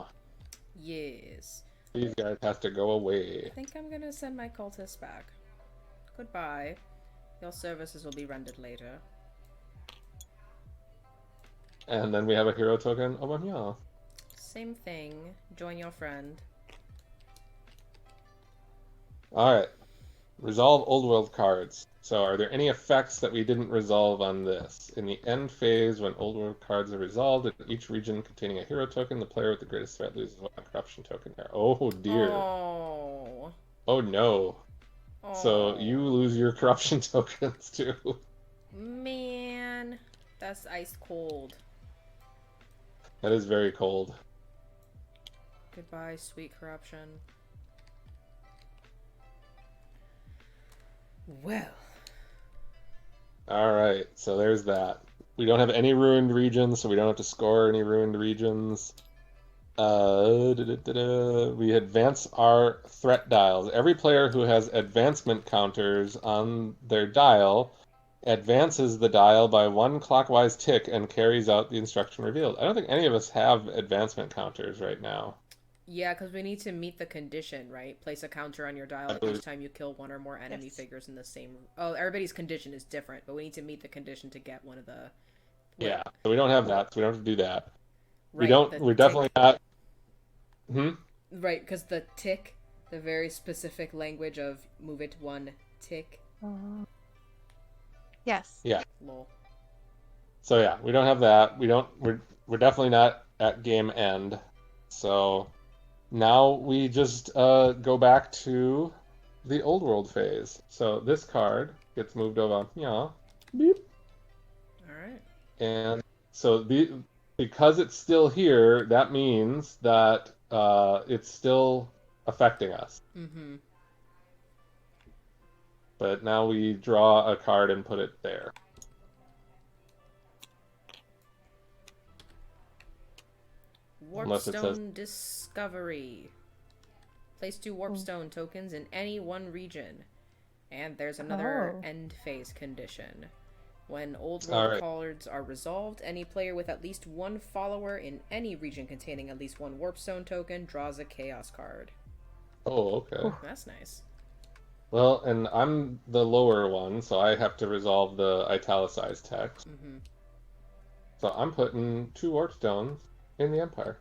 Yes. These guys have to go away. I think I'm gonna send my cultists back. Goodbye. Your services will be rendered later. And then we have a hero token over here. Same thing. Join your friend. Alright. Resolve old world cards. So are there any effects that we didn't resolve on this? In the end phase, when old world cards are resolved, in each region containing a hero token, the player with the greatest threat loses 1 corruption token there. Oh dear. Oh. Oh no. Oh. So you lose your corruption tokens too. Man, that's ice cold. That is very cold. Goodbye, sweet corruption. Well. Alright, so there's that. We don't have any ruined regions, so we don't have to score any ruined regions. We advance our threat dials. Every player who has advancement counters on their dial advances the dial by 1 clockwise tick and carries out the instruction revealed. I don't think any of us have advancement counters right now. Yeah, because we need to meet the condition, right? Place a counter on your dial each time you kill one or more enemy figures in the same... Oh, everybody's condition is different, but we need to meet the condition to get one of the... Yeah, so we don't have that, so we don't have to do that. Right, We're definitely not... Right, because the tick, the very specific language of move it 1 tick. Yes. Yeah. Lol. So yeah, we don't have that. We're definitely not at game end. So now we just go back to the old world phase. So this card gets moved over. Yeah. Beep. All right. And so because it's still here, that means that it's still affecting us. Mm-hmm. But now we draw a card and put it there. Warpstone Discovery. Place 2 Warpstone tokens in any one region. And there's another end phase condition. When old world cards are resolved, any player with at least 1 follower in any region containing at least 1 Warpstone token draws a Chaos card. Oh, okay. That's nice. Well, and I'm the lower one, so I have to resolve the italicized text. Mm-hmm. So I'm putting 2 Warpstones in the Empire.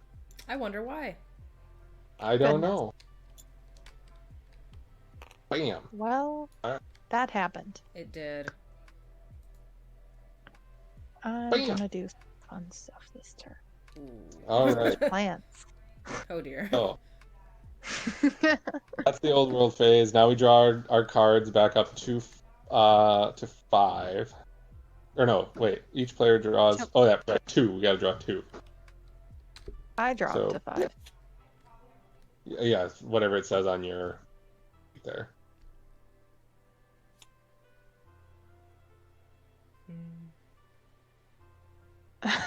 I wonder why. I don't know. Bam. Well, that happened. It did. I'm gonna do some fun stuff this turn. Ooh. All right. Plants. Oh dear. Oh, that's the old world phase. Now we draw our cards back up to 5. Or no, wait. Each player draws. Oh, that's right. 2. We got to draw 2. I draw up to 5. Yeah, whatever it says on your there.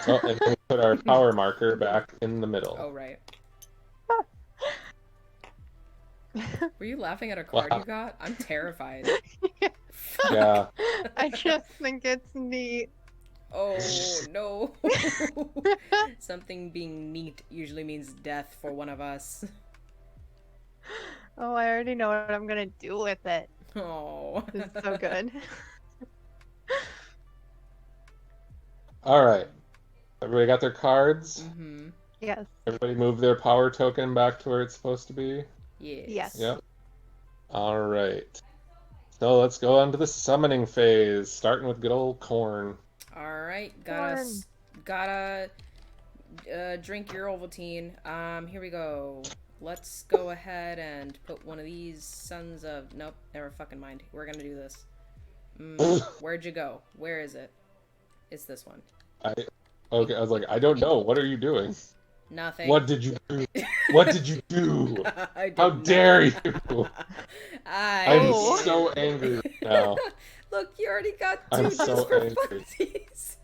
Oh, and then we put our power marker back in the middle. Oh, right. Were you laughing at a card you got? I'm terrified. Yeah. I just think it's neat. Oh, no. Something being neat usually means death for one of us. Oh, I already know what I'm gonna do with it. Oh. This is so good. All right. Everybody got their cards? Mm-hmm. Yes. Everybody move their power token back to where it's supposed to be? Yes. Yep. All right. So let's go on to the summoning phase, starting with good old corn. All right. Gotta drink your Ovaltine. Here we go. Let's go ahead and put one of these sons of... Nope, never fucking mind. We're gonna do this. Where'd you go? Where is it? It's this one. Okay, I was like, I don't know. What are you doing? Nothing. What did you do? What did you do? I How did dare not. you? I'm so angry now. Look, you already got 2 I'm just so for angry. funsies.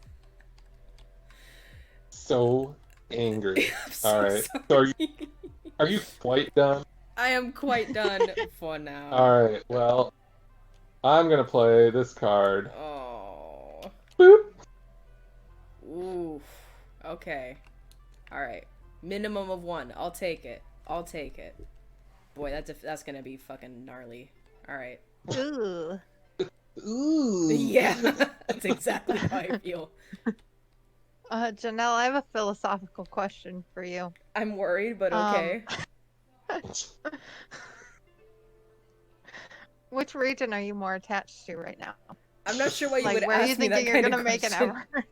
So angry. I'm so All right. sorry. So are you quite done? I am quite done for now. All right. Well, I'm gonna play this card. Oh. Boop. Oof. Okay. All right. Minimum of 1. I'll take it. I'll take it. Boy, that's gonna be fucking gnarly. All right. Ooh. Ooh. Yeah, that's exactly how I feel. Janelle, I have a philosophical question for you. I'm worried, but okay. Which region are you more attached to right now? I'm not sure why you would where are you ask me that thinking kind you're of gonna make an question. effort?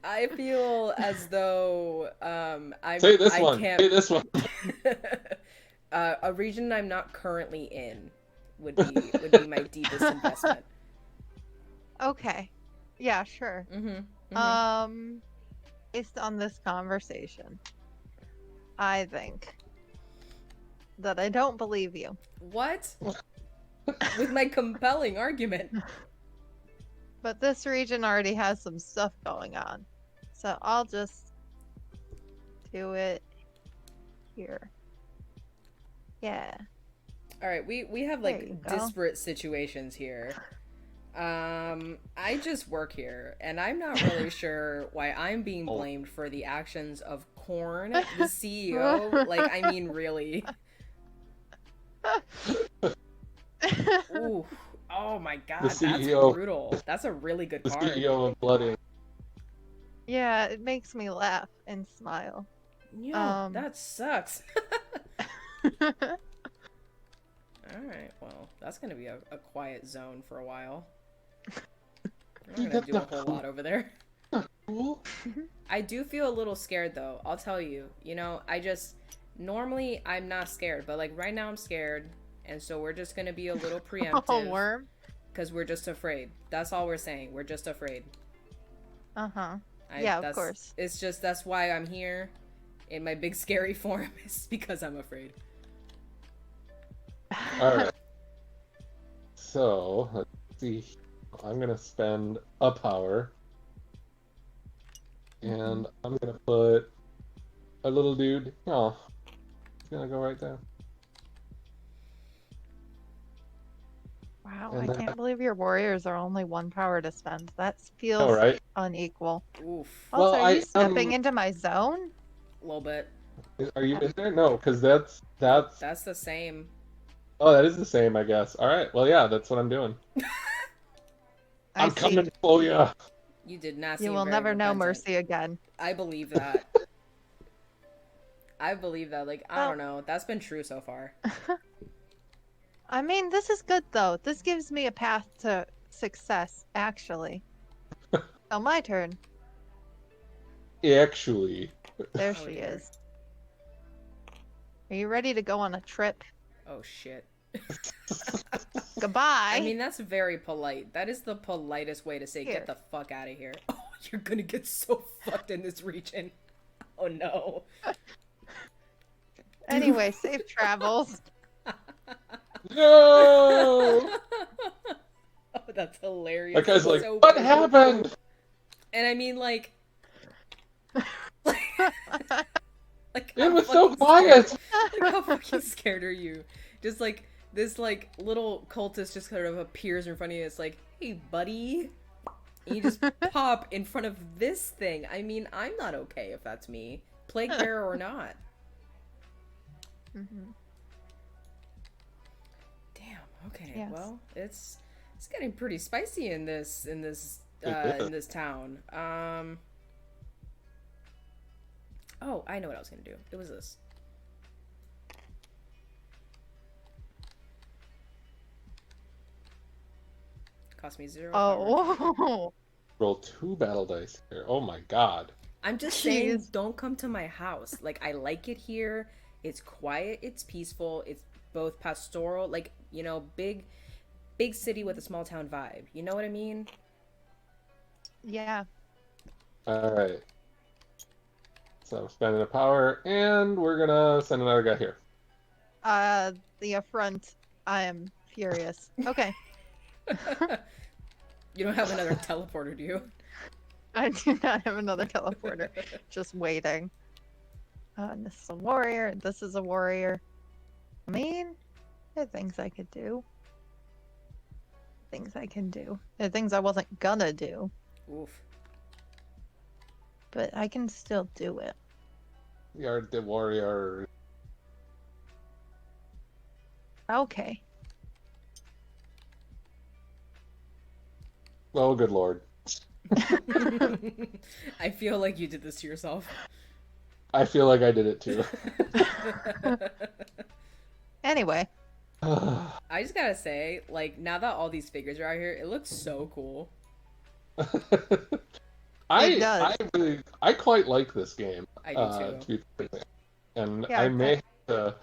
I feel as though Say this I one. can't. Say this one. A region I'm not currently in would be my deepest investment. Okay. Yeah, sure. Based on this conversation, I think that I don't believe you. What? With my compelling argument. But this region already has some stuff going on. So I'll just do it here. Yeah. All right, we have There you like go. disparate situations here. I just work here, and I'm not really sure why I'm being Oh. blamed for the actions of Corn, the CEO. Like, I mean, really. Ooh. Oh my god, The that's CEO. brutal. That's a really good The card. CEO of Blooding. Yeah, it makes me laugh and smile. Yo, that sucks. Alright, well, that's gonna be a quiet zone for a while. I'm not gonna do a whole lot over there. Cool. I do feel a little scared though, I'll tell you. You know, normally I'm not scared, but like right now I'm scared, and so we're just gonna be a little Oh, preemptive. worm. Because we're just afraid. That's all we're saying. We're just afraid. Uh-huh. Yeah, of course. It's just, that's why I'm here in my big scary form, is because I'm afraid. Alright. So, let's see. I'm gonna spend a power. And I'm gonna put a little dude. Oh, he's gonna go right there. Wow, And I can't believe your warriors are only one power to spend. That Oh, feels right. unequal. Oof. Also, Well, are you stepping into my zone? A little bit. Are you in there? No, because that's. That's the same. Oh, that is the same, I guess. All right. Well, yeah, that's what I'm doing. I'm see. coming for you. You did not You seem will very never know repentant. mercy again. I believe that. I believe that. Like, I Well- don't know. That's been true so far. I mean, this is good though. This gives me a path to success, actually. Oh, my turn. Actually. There Oh, she dear. is. Are you ready to go on a trip? Oh, shit. Goodbye. I mean, that's very polite. That is the politest way to say, Here. get the fuck out of here. Oh, you're gonna get so fucked in this region. Oh, no. Anyway, safe travels. No! Oh, that's hilarious. That guy's It's like, so what funny. happened? And I mean, like, like It how was so fucking quiet. scared- Like, how fucking scared are you? Just like this, like little cultist just kind of appears in front of you. It's like, hey, buddy, and you just pop in front of this thing. I mean, I'm not okay if that's me, plague bearer or not. Mhm. Damn. Okay. Yes. Well, it's getting pretty spicy in this in this town. Oh, I know what I was gonna do. It was this. Cost me 0 power. Oh. Roll 2 battle dice here. Oh my god. I'm just saying, Jeez. don't come to my house. Like, I like it here. It's quiet. It's peaceful. It's both pastoral, like, you know, big city with a small town vibe. You know what I mean? Yeah. Alright. So I'm spending a power, and we're gonna send another guy here. The affront. I am furious. Okay. You don't have another teleporter, do you? I do not have another teleporter. Just waiting. And this is a warrior. And this is a warrior. I mean, there are things I could do. Things I can do. There are things I wasn't gonna do. Oof. But I can still do it. We are the warrior. Okay. Oh, good lord. I feel like you did this to yourself. I feel like I did it too. Anyway. I just gotta say, like, now that all these figures are out here, it looks so cool. It does. I quite like this game. I do too. To be perfectly honest. And Yeah, I may have to,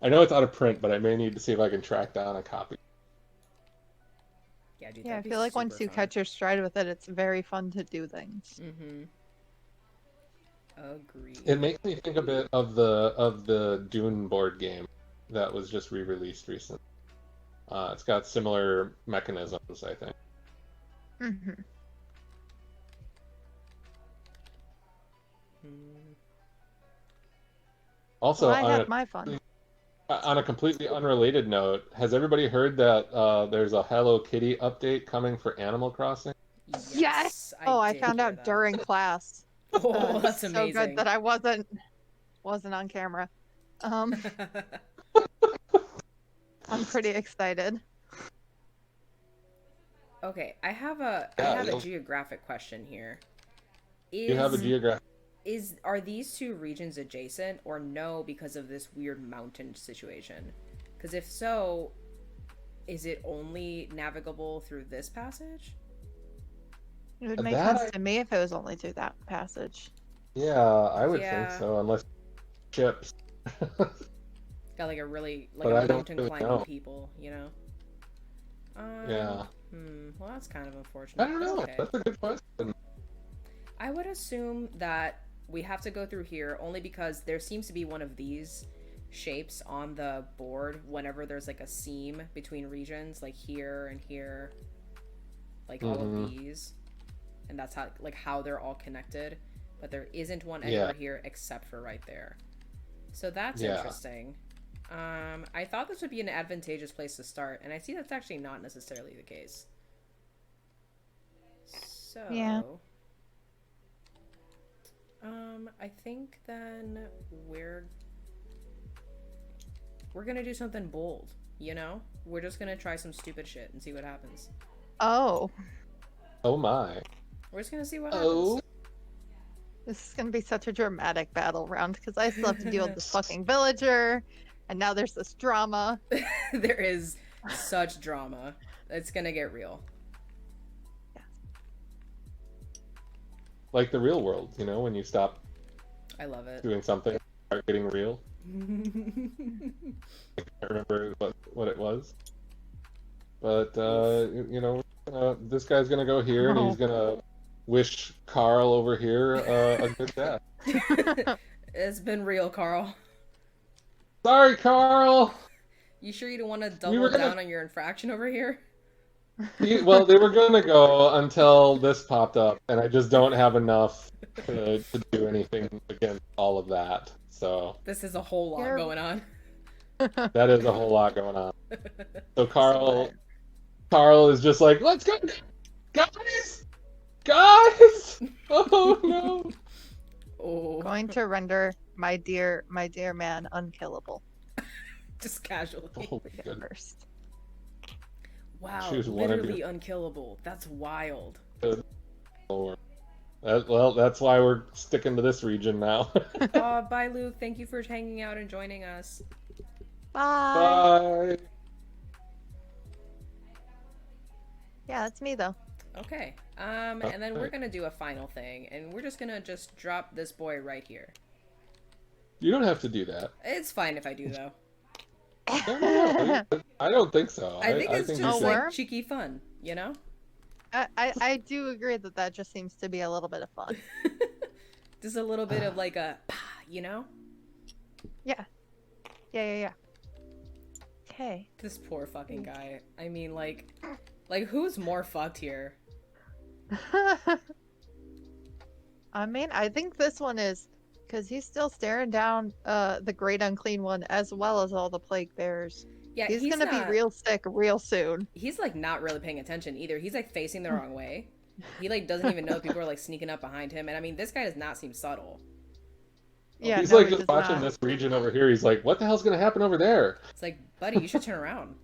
I know it's out of print, but I may need to see if I can track down a copy. Yeah, dude, Yeah, I that'd be feel like super once you fun. catch your stride with it, it's very fun to do things. Mm-hmm. It Agreed. makes me think a bit of the Dune board game that was just re-released recently. It's got similar mechanisms, I think. Hmm. Mm. Well, Also, I had my fun. on a completely unrelated note, has everybody heard that there's a Hello Kitty update coming for Animal Crossing? Yes. Yes, I Oh, I did found hear out that. during class. Oh, It's that's so good amazing. that I wasn't on camera. Um, I'm pretty excited. Okay, I have a Yeah, geographic question here. you have a Is Mhm. geographic. are these two regions adjacent or no because of this weird mountain situation? Because if so, is it only navigable through this passage? It would make That sense I to me if it was only through that passage. Yeah, I would think Yeah, so, unless ships. got like a really like But a I don't mountain really climbing know. people, you know? Yeah, Well, that's kind of I unfortunate, don't but know. okay. That's a good question. I would assume that we have to go through here only because there seems to be one of these shapes on the board whenever there's like a seam between regions, like here, like all of Hmm. these. And that's how they're all connected. But there isn't one Yeah, anywhere here except for right there. So that's yeah. interesting. I thought this would be an advantageous place to start, and I see that's actually not necessarily the case. Yeah. So, I think then we're we're gonna do something bold. You know, we're just gonna try some stupid shit and see what happens. Oh, Oh my. We're just gonna see what happens. Oh. this is gonna be such a dramatic battle round because I still have to deal with this fucking villager, and now there's this drama. There is such drama. It's gonna get real. Like the real world, when you stop I love it. doing something, start getting real. I remember what it was. But this guy's gonna go here and he's Oh. gonna wish Carl over here a good death. It's been real, Carl. Sorry, Carl. You sure you don't want to We were double gonna down on your infraction over here? Well, they were gonna go until this popped up, and I just don't have enough to do anything against all of that. So This is a whole lot You're going on. that is a whole lot going on. So so Carl is just like, let's go, guys, guys. Oh no. Oh, going to render my dear man unkillable. just casually. Oh We my go goodness. first. Wow, Choose one of literally your unkillable. That's wild. Lord. That's why we're sticking to this region now. Bye, Luke. Thank you for hanging out and joining us. Bye. Bye. Yeah, that's me though. Okay. And then we're gonna do a final thing, and we're just gonna drop this boy right here. You don't have to do that. It's fine if I do, though. No, I don't think so. I think it's think just you Oh, like worm? cheeky fun, you know? I do agree that just seems to be a little bit of fun. Just a little bit of like a, you know? Yeah. Yeah. Okay. This poor fucking guy. I mean, like who's more fucked here? I mean, I think this one is because he's still staring down the great unclean one as well as all the plague bearers. Yeah, He's gonna be not, real sick real soon. He's like not really paying attention either. He's like facing the wrong way. He like doesn't even know people are like sneaking up behind him. And I mean, this guy does not seem subtle. Yeah, He's no, like he just does watching not. this region over here. He's like, what the hell's gonna happen over there? It's like, buddy, you should turn around.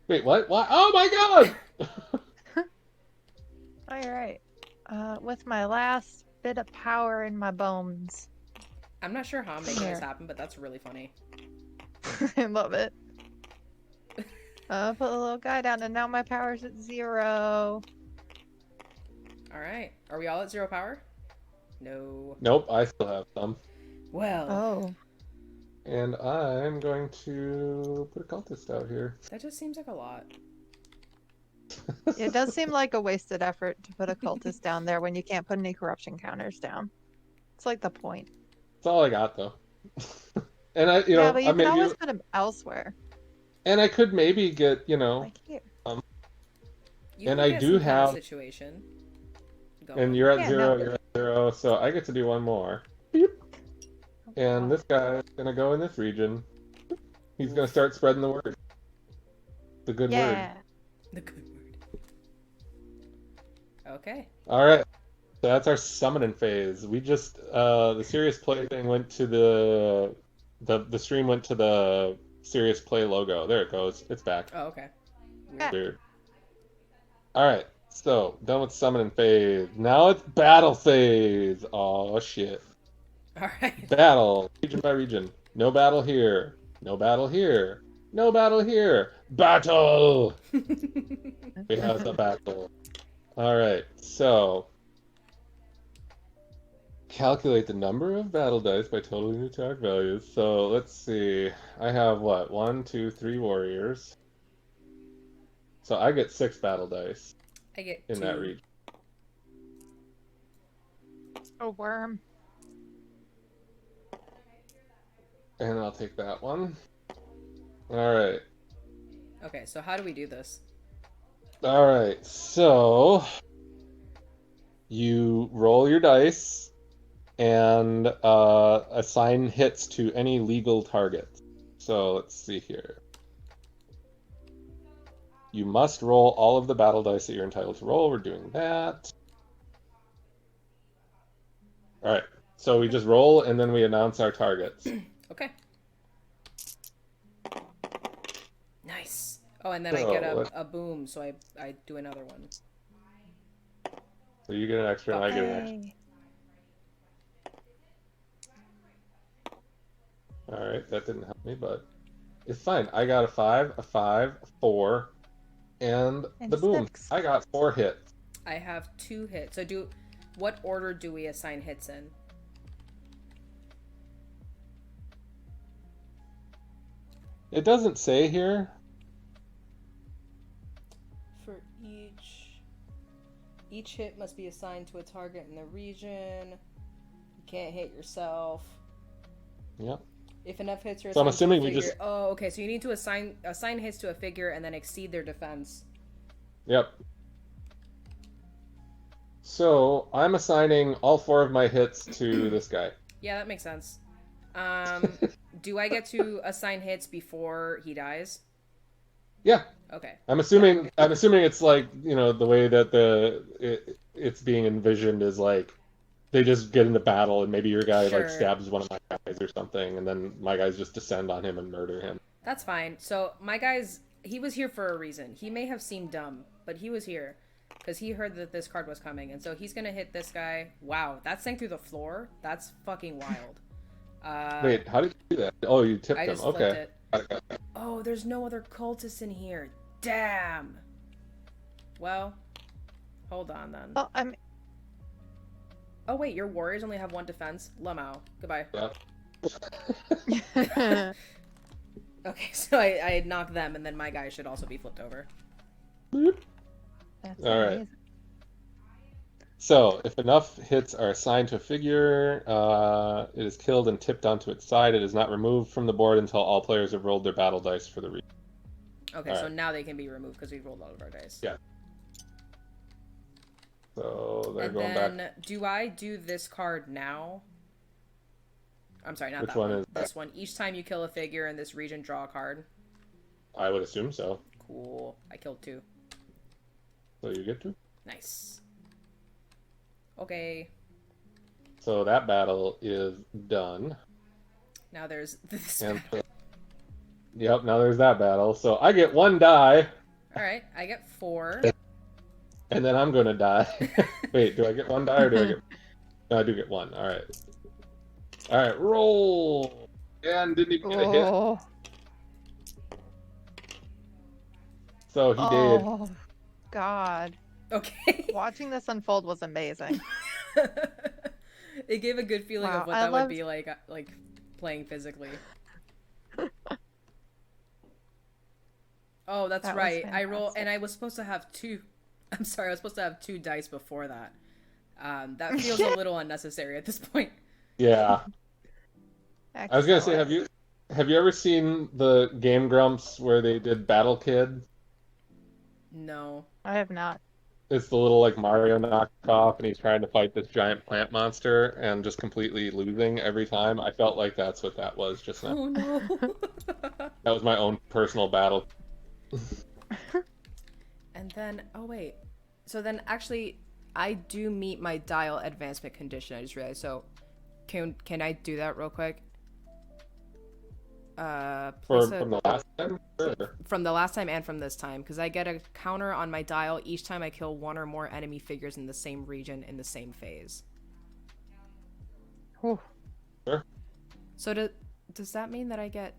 Wait, what? What? Oh my god! All right. With my last bit of power in my bones. I'm not sure how I'm making this Here. happen, but that's really funny. I love it. Put the little guy down, and now my power's at 0. All right. Are we all at 0 power? No. Nope, I still have some. Well, Oh. And I'm going to put a cultist out here. that just seems like a lot. It does seem like a wasted effort to put a cultist down there when you can't put any corruption counters down. It's like the point. That's all I got though. And Yeah, but I you can maybe, always put them elsewhere, and I could maybe get, like here. um, You and can I get do some kind of have, situation and going. you're at Yeah, zero, no. you're at zero, so I get to do one more. Beep. Oh, And God. this guy's gonna go in this region. He's gonna Oof. start spreading the word. The good word. Yeah. The good word. Okay. All right. So that's our summoning phase. We just the serious play thing went to the stream went to the serious play logo. There it goes. It's back. Oh, okay. Yeah. Weird. Weird. All right. So done with summoning phase. Now it's battle phase. Oh shit. All right. Battle region by region. No battle here. No battle here. No battle here. Battle. We have the battle. All right. So calculate the number of battle dice by totaling the attack values. So let's see. I have what? One, two, three warriors. So I get 6 battle dice I get in that 2. region. A worm. And I'll take that one. All right. Okay, so how do we do this? All right. So you roll your dice and assign hits to any legal target. So let's see here. You must roll all of the battle dice that you're entitled to roll. We're doing that. All right. So we just roll and then we announce our targets. Okay. Nice. Oh, and then I So get let's- a boom, so I do another one. So you get an extra and I get an extra. Hey. All right. That didn't help me, but it's fine. I got a 5, a 5, a 4, and And the boom. 6. I got 4 hits. I have 2 hits. So what order do we assign hits in? It doesn't say here. For each hit must be assigned to a target in the region. You can't hit yourself. Yep. If enough hits are So I'm assigned to a assuming we figure. just- Oh, okay. So you need to assign hits to a figure and then exceed their defense. Yep. So I'm assigning all 4 of my hits to this guy. Yeah, that makes sense. Do I get to assign hits before he dies? Yeah. Okay. I'm assuming it's like, the way that it's being envisioned is like they just get into battle and maybe your guy Sure. like stabs one of my guys or something and then my guys just descend on him and murder him. That's fine. So he was here for a reason. He may have seemed dumb, but he was here because he heard that this card was coming, and so he's gonna hit this guy. Wow, that sank through the floor. That's fucking wild. Wait, how did you do that? Oh, you tipped I him. just flipped Okay. it. Got it. Oh, there's no other cultists in here. Damn. Well, hold on then. Well, I'm. Oh wait, your warriors only have 1 defense. Lamau. Goodbye. Yeah. Okay, so I knocked them, and then my guy should also be flipped over. That's All right. amazing. So, if enough hits are assigned to a figure, it is killed and tipped onto its side. It is not removed from the board until all players have rolled their battle dice for the region. Okay, All so right. now they can be removed because we rolled all of our dice. Yeah. So they're And going then, back. do I do this card now? I'm sorry, not Which that one one. is that? This one. Each time you kill a figure in this region, draw a card. I would assume so. Cool. I killed 2. So you get to. Nice. Okay. So that battle is done. Now there's this. And yep, now there's that battle. So I get 1 die, All right, I get 4. and then I'm gonna die. Wait, do I get 1 die or do I get? No, I do get 1. All right. All right, roll. And didn't even get a hit. Oh. So he did. Oh, God. Okay. Watching this unfold was amazing. It gave a good feeling Wow, of what I that would loved- be like playing physically. Oh, Oh, that's That was right. I roll, fantastic. and I was supposed to have two. I'm sorry, I was supposed to have two dice before that. That feels a little unnecessary at this point. Yeah. I was gonna say, Excellent. have you ever seen the Game Grumps where they did Battle Kid? No. I have not. It's the little like Mario knockoff, and he's trying to fight this giant plant monster and just completely losing every time. I felt like that's what that was just now. Oh no. That was my own personal battle. And then, oh wait. So then, actually, I do meet my dial advancement condition. I just realized. So, can I do that real quick? Place From the last time? Sure. from the last time and from this time, because I get a counter on my dial each time I kill one or more enemy figures in the same region in the same phase. Whew. Sure. So does that mean that I get?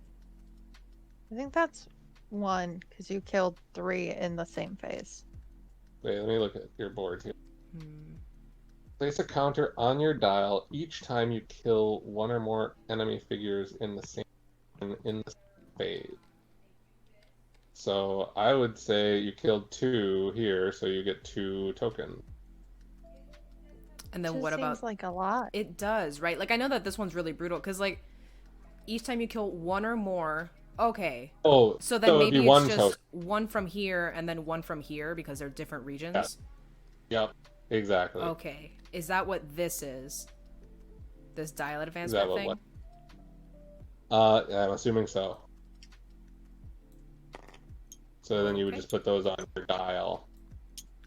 I think that's 1 because you killed 3 in the same phase. Wait, let me look at your board here. Hmm. Place a counter on your dial each time you kill one or more enemy figures in the same phase. So I would say you killed 2 here, so you get 2 tokens. And then Just what about? seems like a lot. It does, right? Like I know that this one's really brutal because like each time you kill one or more. Okay. Oh, So then it'd be maybe one it's just token. one from here and then one from here because they're different regions. Yep, exactly. Okay. Is that what this is? This dial Is that advancement thing? I'm assuming so. So then you would Okay. just put those on your dial.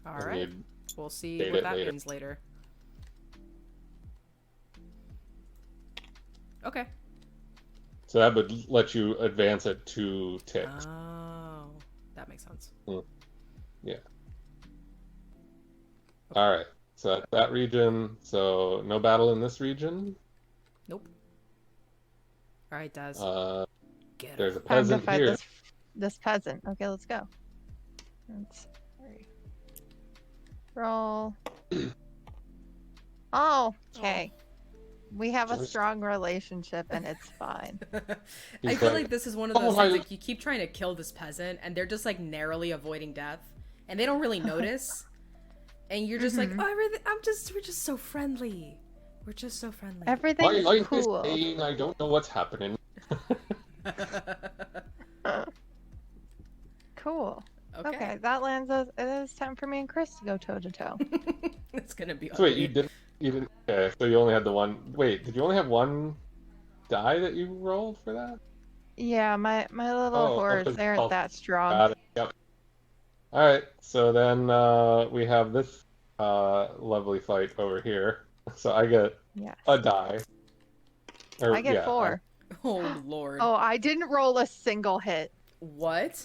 All and right. you'd We'll see date what it that later. means later. Okay. So that would let you advance it 2 ticks. Oh, that makes sense. Yeah. All right. So that's that region. So no battle in this region. Nope. All right, Daz. Get him. There's a Time to peasant fight here. this peasant. Okay, let's go. Let's hurry. Roll. Oh, okay. We have a Just- strong relationship and it's fine. I He's feel like, like this is one of those "Oh, things I- like you keep trying to kill this peasant and they're just like narrowly avoiding death and they don't really notice. And you're just like, Mhm. oh, we're just so friendly. We're just so friendly. My Everything's life is cool. pain. I don't know what's happening. Cool. Okay. Okay, that lands us. It is time for me and Chris to go toe to toe. It's gonna be. So wait, ugly. you didn't. Okay, so you only had the one. Wait, did you only have one die that you rolled for that? Yeah, my little Oh, hordes, okay. they aren't that strong. Got it. Yep. All right. So then we have this lovely fight over here. So I get Yes. a die. Or, I get yeah, 4. Oh lord. Oh, I didn't roll a single hit. What?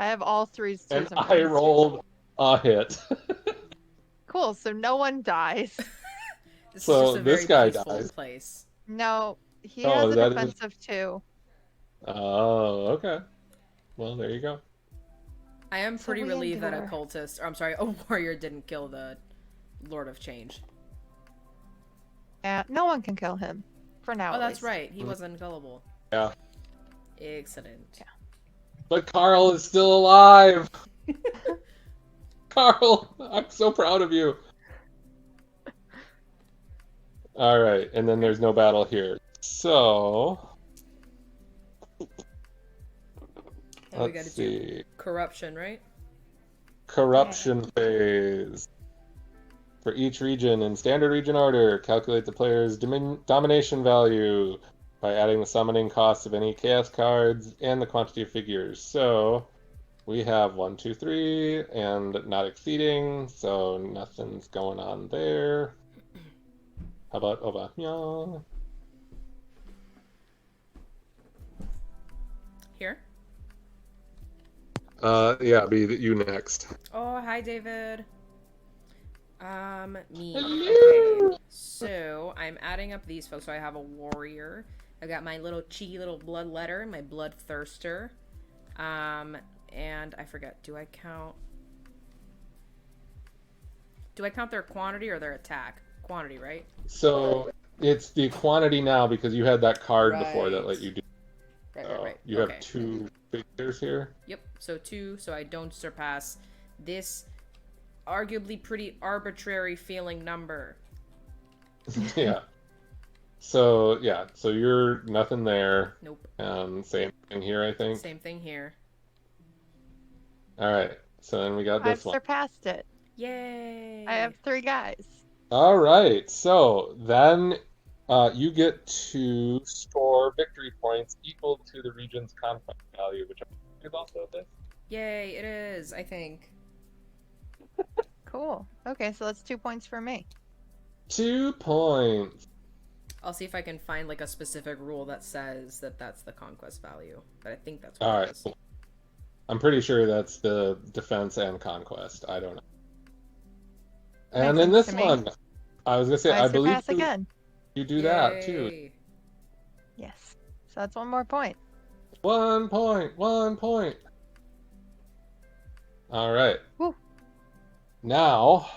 I have all 3s. and I rolled a hit. Cool, so no one dies. This So is just a this very guy peaceful dies. place. No, he Oh, has a that is- defensive 2. Oh, okay. Well, there you go. I am So pretty we relieved that a endure. cultist, or I'm sorry, a warrior didn't kill the Lord of Change. Yeah, no one can kill him. For now. Oh, at that's least. right. He wasn't gullible. Yeah. Excellent. But Carl is still alive. Carl, I'm so proud of you. All right, and then there's no battle here. So, And we let's gotta see. do corruption, right? Corruption phase. For each region in standard region order, calculate the player's domination value by adding the summoning costs of any chaos cards and the quantity of figures. So we have 1, 2, 3, and not exceeding, so nothing's going on there. How about over here? Here. Yeah, be you next. Oh, hi, David. Me. Hello. Okay. So, I'm adding up these folks. So, I have a warrior. I got my little cheeky little bloodletter, my bloodthirster. And I forget, do I count their quantity or their attack? Quantity, right? So it's the quantity now because you had that card before that Right. let you do. Right. Right, you have okay. 2 figures here. Yep, so 2, so I don't surpass this arguably pretty arbitrary feeling number. Yeah. So you're nothing there. Nope. Same thing here, I think. Same thing here. All right. So then we got I've this one. surpassed it. Yay! I have 3 guys. All right. So then you get to score victory points equal to the region's conquest value, which I think is also this. Yay, it is, I think. Cool. Okay, so that's 2 points for me. 2 points. I'll see if I can find like a specific rule that says that that's the conquest value, but I think that's what All it right. is. Cool. I'm pretty sure that's the defense and conquest. I don't know. And Makes in sense this to me. one, I was gonna say, I I believe surpass again. you do that too. Yay. Yes. So that's 1 more point. 1 point. 1 point. All right. Woo. Now,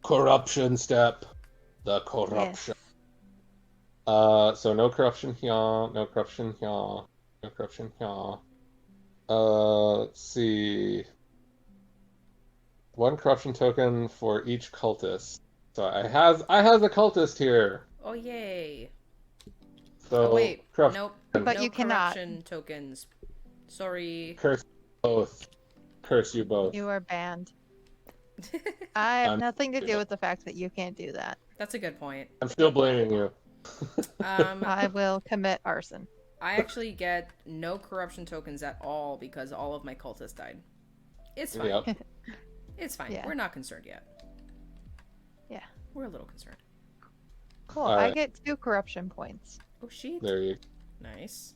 corruption step. The corruption. Yes. So no corruption here. No corruption here. No corruption here. Let's see. 1 corruption token for each cultist. So I has a cultist here. Oh, yay. So Oh, wait. corruption. Nope. But no you cannot. corruption tokens. Sorry. Curse you both. Curse you both. You are banned. I have I'm- nothing to do with the fact that you can't do that. That's a good point. I'm still blaming you. I will commit arson. I actually get no corruption tokens at all because all of my cultists died. It's fine. Yep. It's fine. Yeah. We're not concerned yet. Yeah. We're a little concerned. Cool. All I right. get 2 corruption points. Oh, shit. There you Nice.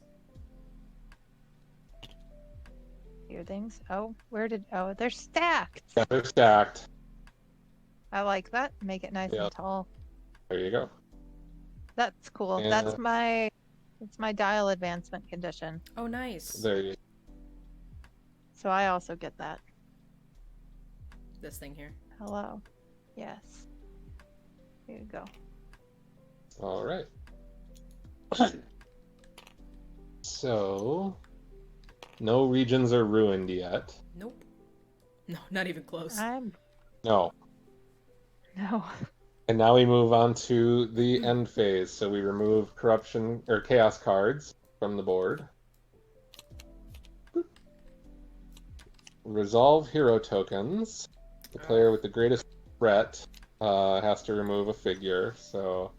Here things. Oh, they're stacked. go. They're stacked. I like that. Make it nice Yeah. and tall. There you go. That's cool. Yeah. That's my dial advancement condition. Oh, nice. There you So I also get that. This thing here. Hello. Yes. Here you go. All right. So, no regions are ruined yet. Nope. No, not even close. I'm No. no. And now we move on to the end phase. So we remove corruption or chaos cards from the board. Resolve hero tokens. The player with the greatest threat has to remove a figure. So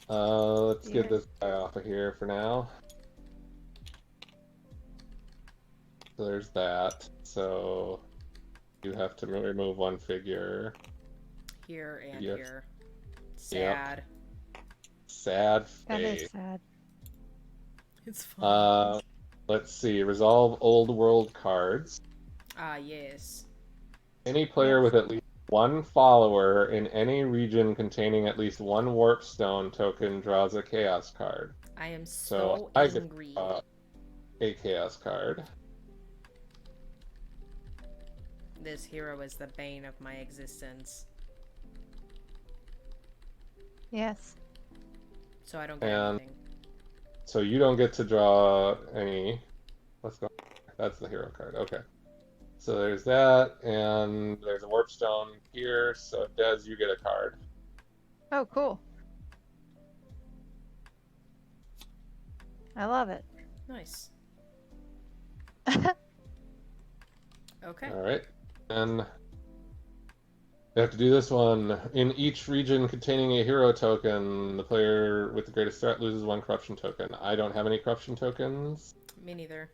let's get this guy off of here for now. So there's that. So you have to remove 1 figure. Here and Yep. here. Sad. Sad That face. is sad. It's fine. Let's see. Resolve old world cards. Ah, yes. Any player with at least 1 follower in any region containing at least 1 warp stone token draws a chaos card. I am So so I get angry. a chaos card. This hero is the bane of my existence. Yes. So I don't get And- anything. So you don't get to draw any. Let's go. That's the hero card. Okay. So there's that, and there's a warp stone here. So Des, you get a card. Oh, cool. I love it. Nice. Okay. All right. And you have to do this one. In each region containing a hero token, the player with the greatest threat loses 1 corruption token. I don't have any corruption tokens. Me neither.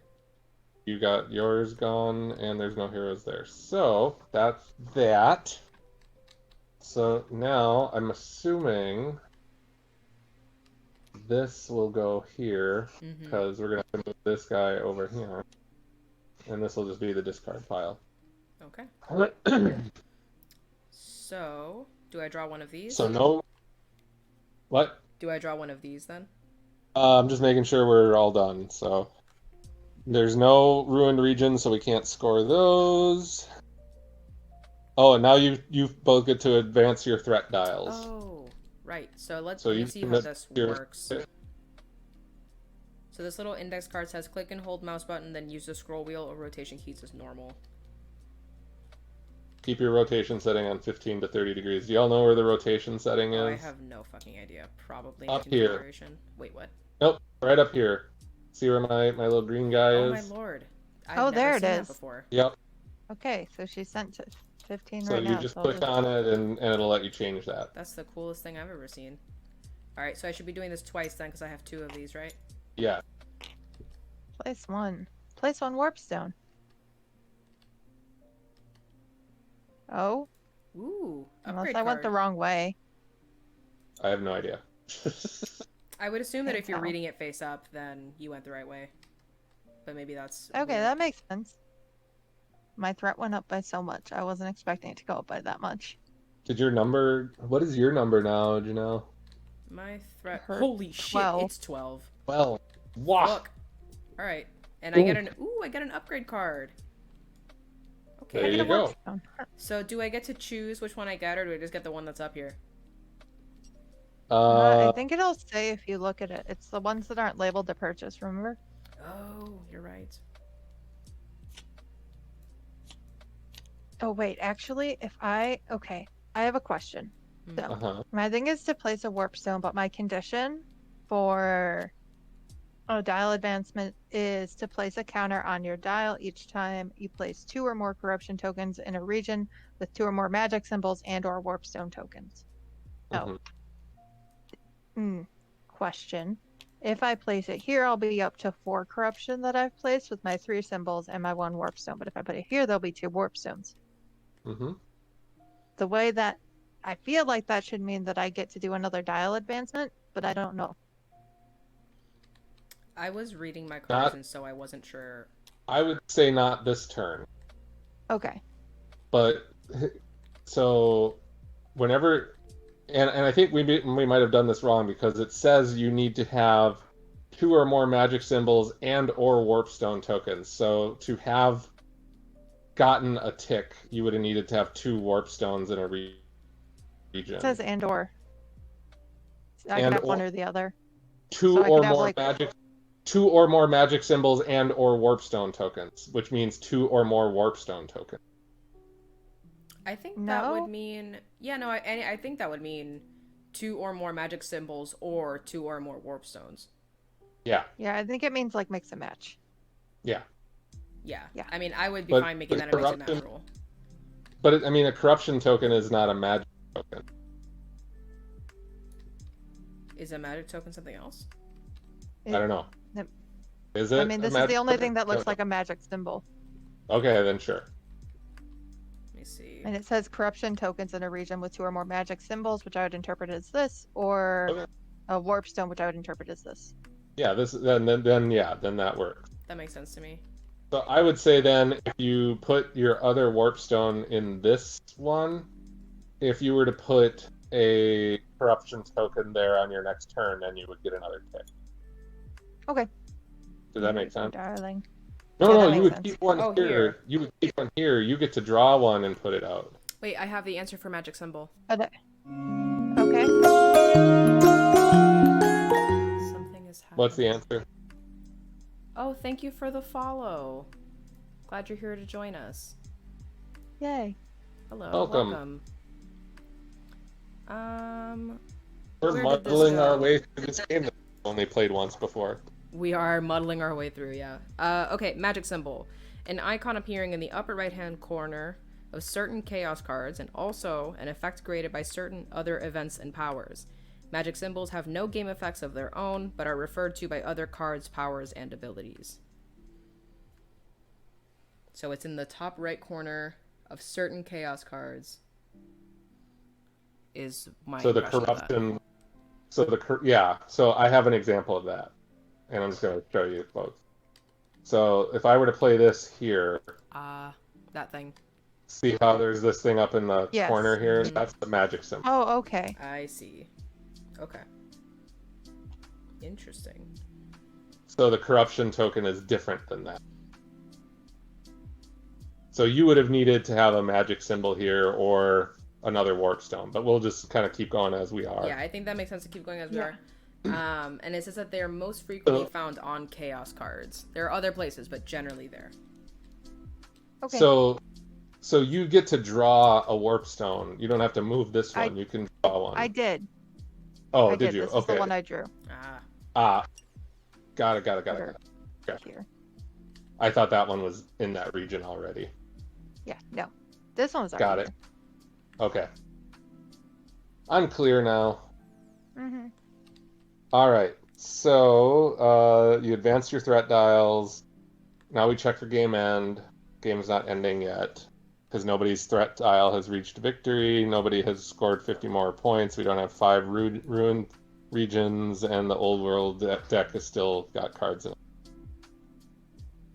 You got yours gone, and there's no heroes there. So that's that. So now I'm assuming this will go here Mm-hmm. because we're gonna have to move this guy over here, and this will just be the discard pile. Okay. So, do I draw one of these? So no. What? Do I draw one of these then? I'm just making sure we're all done. So there's no ruined regions, so we can't score those. Oh, and now you both get to advance your threat dials. Oh, right. So let's So you see can how let this your- works. So So this little index card says click and hold mouse button, then use the scroll wheel or rotation keys as normal. Keep your rotation setting on 15 to 30 degrees. Do y'all know where the rotation setting Oh, is? I have no fucking idea. Probably in Up the here. configuration. Wait, what? Nope, right up here. See where my little green guy Oh is? my lord. I've Oh, never there it seen that is. before. Yep. Okay, so she sent to 15 So right you now. just So click on it and it'll let you change that. That's the coolest thing I've ever seen. Alright, so I should be doing this twice then because I have 2 of these, right? Yeah. place one. Place one warp stone. Oh, Ooh, unless upgrade I card. went the wrong way. I have no idea. I would assume that Can't if you're tell. reading it face up, then you went the right way. But maybe that's Okay, weird. that makes sense. My threat went up by so much. I wasn't expecting it to go up by that much. Did your number... What is your number now, do you know? My threat... Hurt. Holy shit, 12. it's 12. Well, wow. Fuck. Alright. And I get an... Ooh, I get an upgrade card. Okay. There I get you a warp go. stone. So do I get to choose which one I get, or do I just get the one that's up here? I think it'll say if you look at it. It's the ones that aren't labeled to purchase, remember? Oh, you're right. Oh, wait, actually, okay, I have a question. So, Uh-huh. my thing is to place a warp stone, but my condition for a dial advancement is to place a counter on your dial each time you place 2 or more corruption tokens in a region with 2 or more magic symbols and or warp stone tokens. Mhm. Question. If I place it here, I'll be up to 4 corruption that I've placed with my 3 symbols and my 1 warp stone. But if I put it here, there'll be 2 warp stones. Mm-hmm. The way that I feel like that should mean that I get to do another dial advancement, but I don't know. I was reading my cards, Not- and so I wasn't sure. I would say not this turn. Okay. But, so, whenever... And I think we might have done this wrong because it says you need to have 2 or more magic symbols and or warpstone tokens. So to have gotten a tick, you would have needed to have 2 warpstones in a region. It says and or. I And could have one or- or the other. 2 so I or could have, more like- magic 2 or more magic symbols and or warpstone tokens, which means 2 or more warpstone tokens. I think that would No? mean... Yeah, no, I think that would mean 2 or more magic symbols or 2 or more warp stones. Yeah. Yeah, I think it means like mix and match. Yeah. Yeah. Yeah. I mean, I would be But- fine making but that a mix and corruption- match rule. But a corruption token is not a magic token. Is a magic token something else? I don't know. Yep. Is it? I mean, a this is magic the only token? thing that looks Don't like a magic symbol. know. Okay, then sure. Let me see. And it says corruption tokens in a region with 2 or more magic symbols, which I would interpret as this, or Okay. a warp stone, which I would interpret as this. Yeah, then that works. That makes sense to me. So I would say then if you put your other warpstone in this one, if you were to put a corruption token there on your next turn, then you would get another tick. Okay. Does that make sense? Darling. No, Yeah, no, that you makes would sense. keep one Oh, here. here. You would keep one here. You get to draw one and put it out. Wait, I have the answer for magic symbol. Okay. Something is happening. What's the answer? Oh, thank you for the follow. Glad you're here to join us. Yay. Hello, Welcome. welcome. We're Where did this muddling our go? way through this game that we've only played once before. We are muddling our way through, yeah. Okay, magic symbol. An icon appearing in the upper right-hand corner of certain chaos cards, and also an effect created by certain other events and powers. Magic symbols have no game effects of their own, but are referred to by other cards, powers, and abilities. So it's in the top right corner of certain chaos cards. Is my So the impression of that. corruption. So I have an example of that, and I'm just going to show you both. So if I were to play this here, That thing. see how there's this thing up in the Yes. corner here? Mhm. That's the magic symbol. Oh, okay. I see. Okay. Interesting. So the corruption token is different than that. So you would have needed to have a magic symbol here or another warp stone, but we'll just kind of keep going as we are. Yeah, I think that makes sense to keep going as we Yeah. are. And it says that they are most frequently found on chaos cards. There are other places, but generally there. Okay. So you get to draw a warp stone. You don't have to move this one. You can draw one. I did. Oh, I did did. you? This is the Okay. one I drew. Ah, got it. Or Okay. Here. I thought that one was in that region already. Yeah, no. This one was Got already it. Okay. I'm clear now. here. Mm-hmm. All right. So you advance your threat dials. Now we check for game end. Game is not ending yet because nobody's threat dial has reached victory. Nobody has scored 50 more points. We don't have 5 ruined regions, and the old world deck has still got cards in it.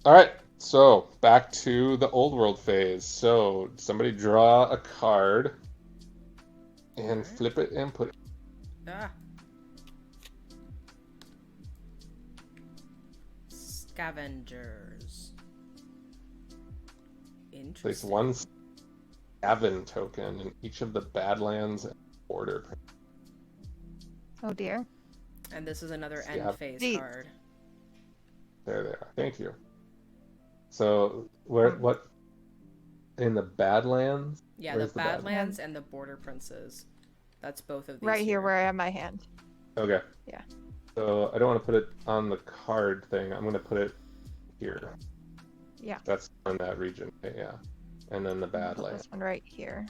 All right. So back to the old world phase. So somebody draw a card and flip it and put it. Scavengers. Place Interesting. one Scaven token in each of the Badlands and Border. Oh dear. And this is another Scav- end phase Neat. card. There they are. Thank you. So what in the Badlands? Yeah, Where's the Badlands and the Border Princes. That's both of these. Right here where I have my hand. Okay. Yeah. So I don't want to put it on the card thing. I'm going to put it here. Yeah. That's in that region. Okay, yeah. And then the Put Badlands. this one right here.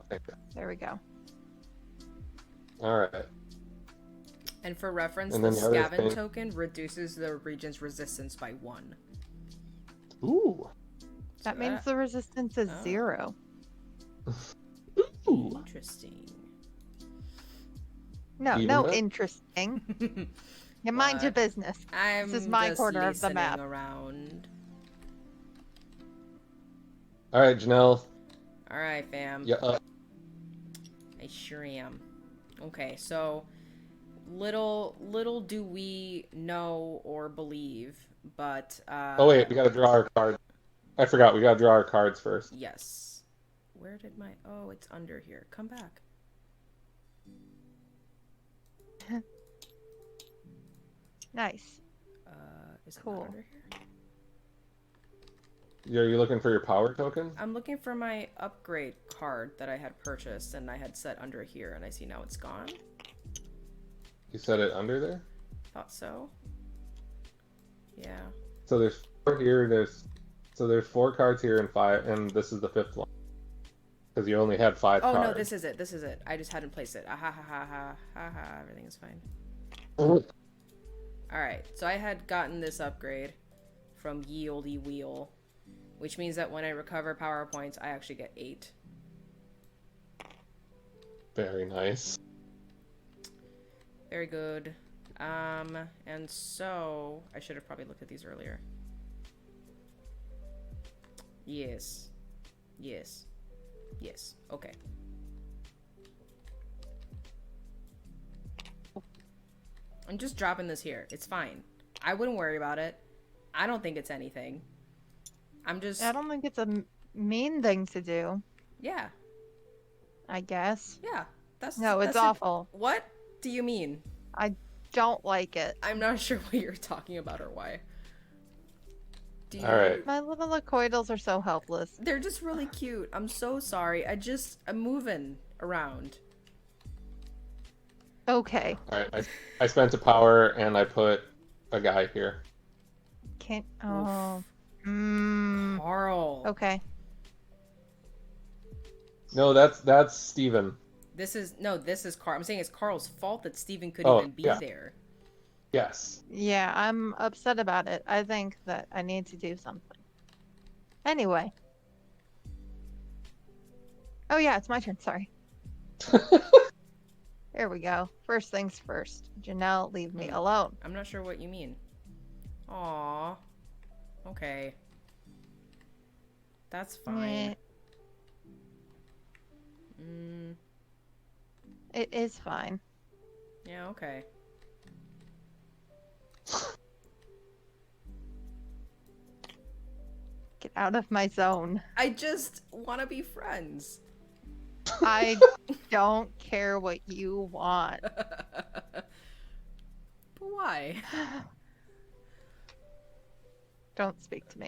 Okay. There we go. All right. And for reference, And the then the other Scaven thing- token reduces the region's resistance by 1. Ooh. That So means the resistance is Oh. 0. Ooh. Interesting. No, Even no better. interesting. You mind your What? business. I'm This is my just corner of the listening map. around. All right, Janelle. All right, fam. Yeah. I sure am. Okay, so little do we know or believe, but Oh wait, we got to draw our card. I forgot. We got to draw our cards first. yes. Where did my oh, it's under here. Come back. Nice. Is it Cool. not under here? Are you looking for your power token? I'm looking for my upgrade card that I had purchased and I had set under here, and I see now it's gone. You set it under there? Thought so. Yeah. So there's 4 here, there's 4 cards here and 5, and this is the 5th one. Because you only had 5 Oh cards. no, this is it. This is it. I just hadn't placed it. Ah, ha ha ha ha ha ha. Everything is fine. Mhm. All right. So I had gotten this upgrade from Ye Olde Wheel, which means that when I recover power points, I actually get 8. Very nice. Very good. And so I should have probably looked at these earlier. Yes. Yes. Yes. Okay. I'm just dropping this here. It's fine. I wouldn't worry about it. I don't think it's anything. I'm just... I don't think it's a mean thing to do, Yeah. I guess. Yeah. That's No, it's that's it. awful. What do you mean? I don't like it. I'm not sure what you're talking about or why. Do you... All right. My little Lacoidals are so helpless. They're just really cute. I'm so sorry. I'm moving around. Okay. All right. I spent a power and I put a guy here. Can't. Oh. Mm, Carl. okay. No, that's Steven. This is Carl. I'm saying it's Carl's fault that Steven couldn't Oh, even be yeah. there. Yes. Yeah, I'm upset about it. I think that I need to do something. Anyway. Oh yeah, it's my turn. Sorry. There we go. First things first. Janelle, leave me alone. I'm not sure what you mean. Aw. Okay. That's fine. Meh. It is fine. Yeah, okay. Get out of my zone. I just want to be friends. I don't care what you want. Why? Don't speak to me.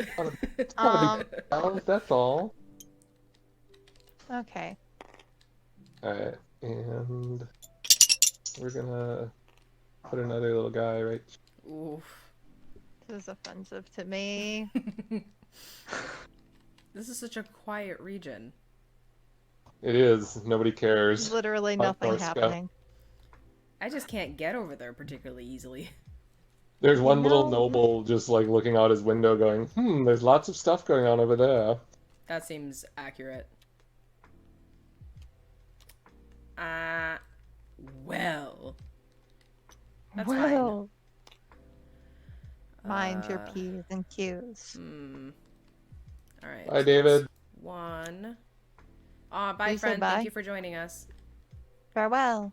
It's gotta Um, be balanced, that's all. okay. Alright, and we're gonna put another little guy right. Oof. This is offensive to me. This is such a quiet region. It is. Nobody cares. Literally about nothing North Scout. happening. I just can't get over there particularly easily. There's one little No. noble just like looking out his window going, there's lots of stuff going on over there. That seems accurate. Well. That's Well, fine. mind your P's and Q's. Alright. Bye, David. One. Aw, bye, You said friend. bye? Thank you for joining us. Farewell.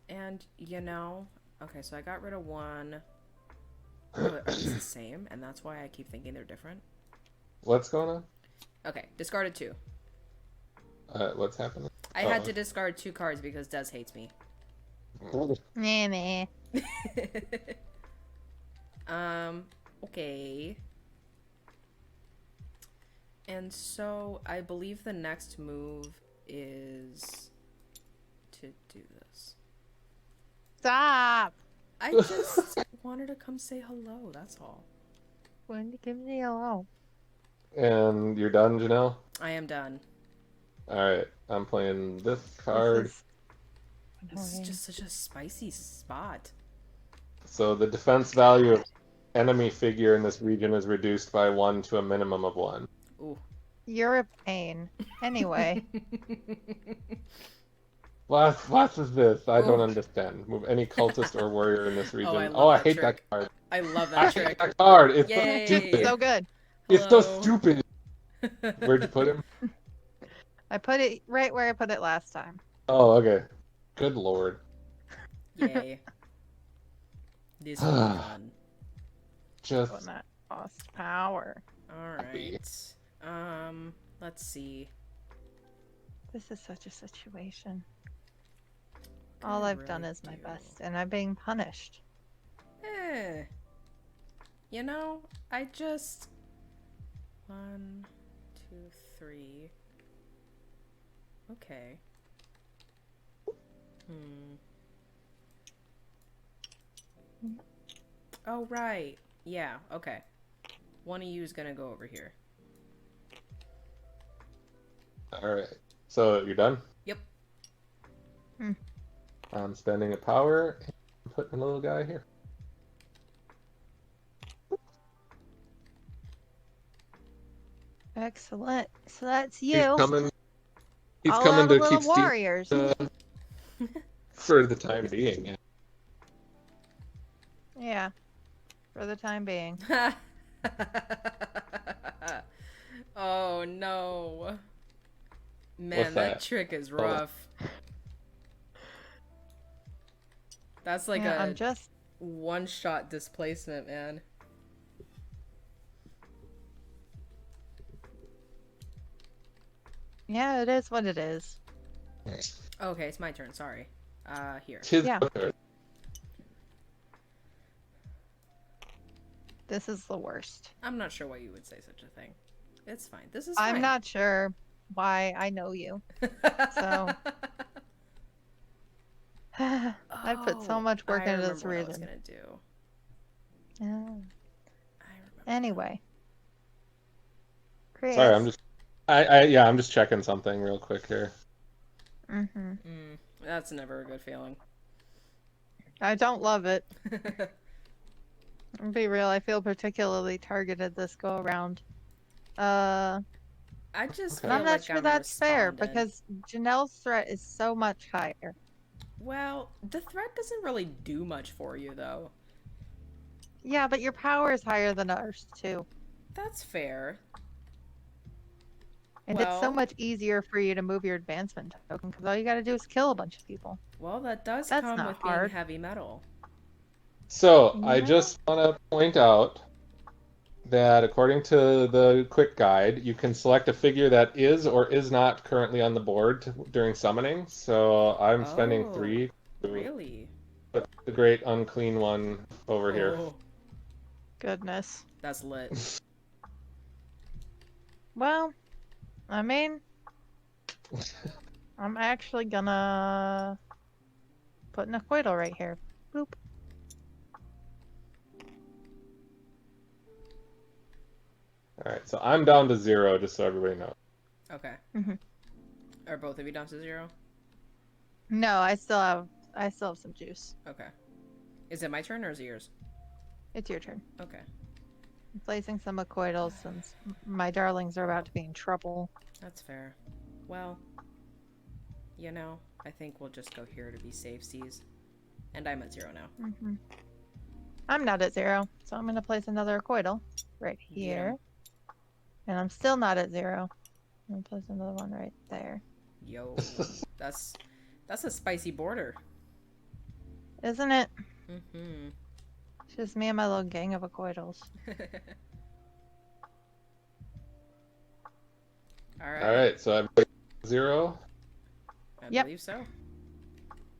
And, okay, so I got rid of one. Oh, are these the same? And that's why I keep thinking they're different? What's going on? Okay, discarded two. What's happening? I had to discard 2 cards because Des hates me. Nah. Okay. And so I believe the next move is to do this. Stop. I just wanted to come say hello, that's all. When to give me hello. And you're done, Janelle? I am done. Alright, I'm playing this card. This is just such a spicy spot. So the defense value of enemy figure in this region is reduced by 1 to a minimum of 1. Ooh. You're a pain. Anyway. What is this? I don't Ooh. understand. Move any cultist or warrior in this region. I Oh, love I that hate trick. that card. I love I that hate trick. that card. It's so Yay. stupid. So good. It's so Hello. stupid. Where'd you put him? I put it right where I put it last time. Oh, okay. Good lord. Yay. This will be fun. Just When that lost power. Alright. Let's see. This is such a situation. All I've done is my best, and I'm being punished. Eh. I just... 1, 2, 3. Okay. Oh, right. Yeah, okay. One of you is gonna go over here. alright. So you're done? Yep. I'm spending a power and putting a little guy here. Excellent. So that's He's you. coming. He's All coming our to little keep stealing warriors. for the time being. Yeah. Yeah. For the time being. Oh no. Man, What's that that? trick is rough. That's like Yeah, a I'm just one-shot displacement, man. Yeah, it is what it is. Okay, it's my turn, sorry. Here. It's his Yeah. turn. This is the worst. I'm not sure why you would say such a thing. It's fine. This is fine. I'm not sure why I know you. So I put so much work I into this remember what I was reason. gonna do. Yeah. I remember. Anyway. Chris. Sorry, I'm just. I'm just checking something real quick here. That's never a good feeling. I don't love it. I'll be real, I feel particularly targeted this go around. I just Okay. feel I'm not like sure I'm that's fair responding. because Janelle's threat is so much higher. Well, the threat doesn't really do much for you, though. Yeah, but your power is higher than ours too. That's fair. And it's so Well- much easier for you to move your advancement token because all you gotta do is kill a bunch of people. Well, that does That's come not with hard. being heavy metal. So I Yeah. just want to point out that according to the quick guide, you can select a figure that is or is not currently on the board during summoning. So I'm spending Oh, 3 to Really? put the great unclean one over here. Oh, Goodness. that's lit. Well, I mean, I'm actually gonna put in a coidal right here. Boop. All right, so I'm down to 0, just so everybody knows. Okay. Mm-hmm. Are both of you down to 0? No, I still have some juice. Okay. Is it my turn or is it yours? It's your turn. Okay. I'm placing some coidals since my darlings are about to be in trouble. That's fair. Well, you know, I think we'll just go here to be safe seas. And I'm at 0 now. Mm-hmm. I'm not at 0, so I'm gonna place another coidal right here. And I'm still not at 0. I'm gonna place another one right there. Yo, that's a spicy border. Isn't it? Mm-hmm. It's just me and my little gang of coidals. All right. All right, so I'm 0. I Yep. believe so.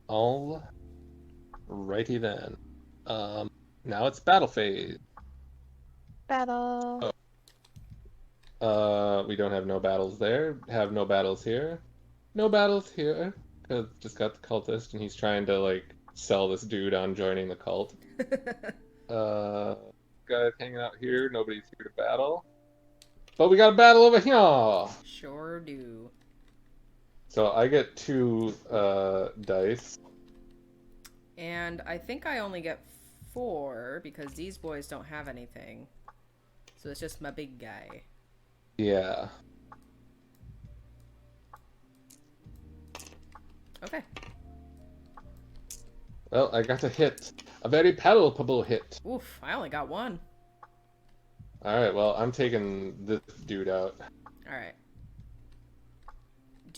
All righty then. Now it's battle phase. Battle. We don't have no battles there. Have no battles here. No battles here. Cause just got the cultist and he's trying to like sell this dude on joining the cult. Guys hanging out here. Nobody's here to battle. But we got a battle over here. Sure do. So I get 2 dice. And I think I only get 4 because these boys don't have anything. So it's just my big guy. Yeah. Okay. Well, I got a hit. A very palpable hit. Oof, I only got 1. Alright, well, I'm taking this dude out. Alright.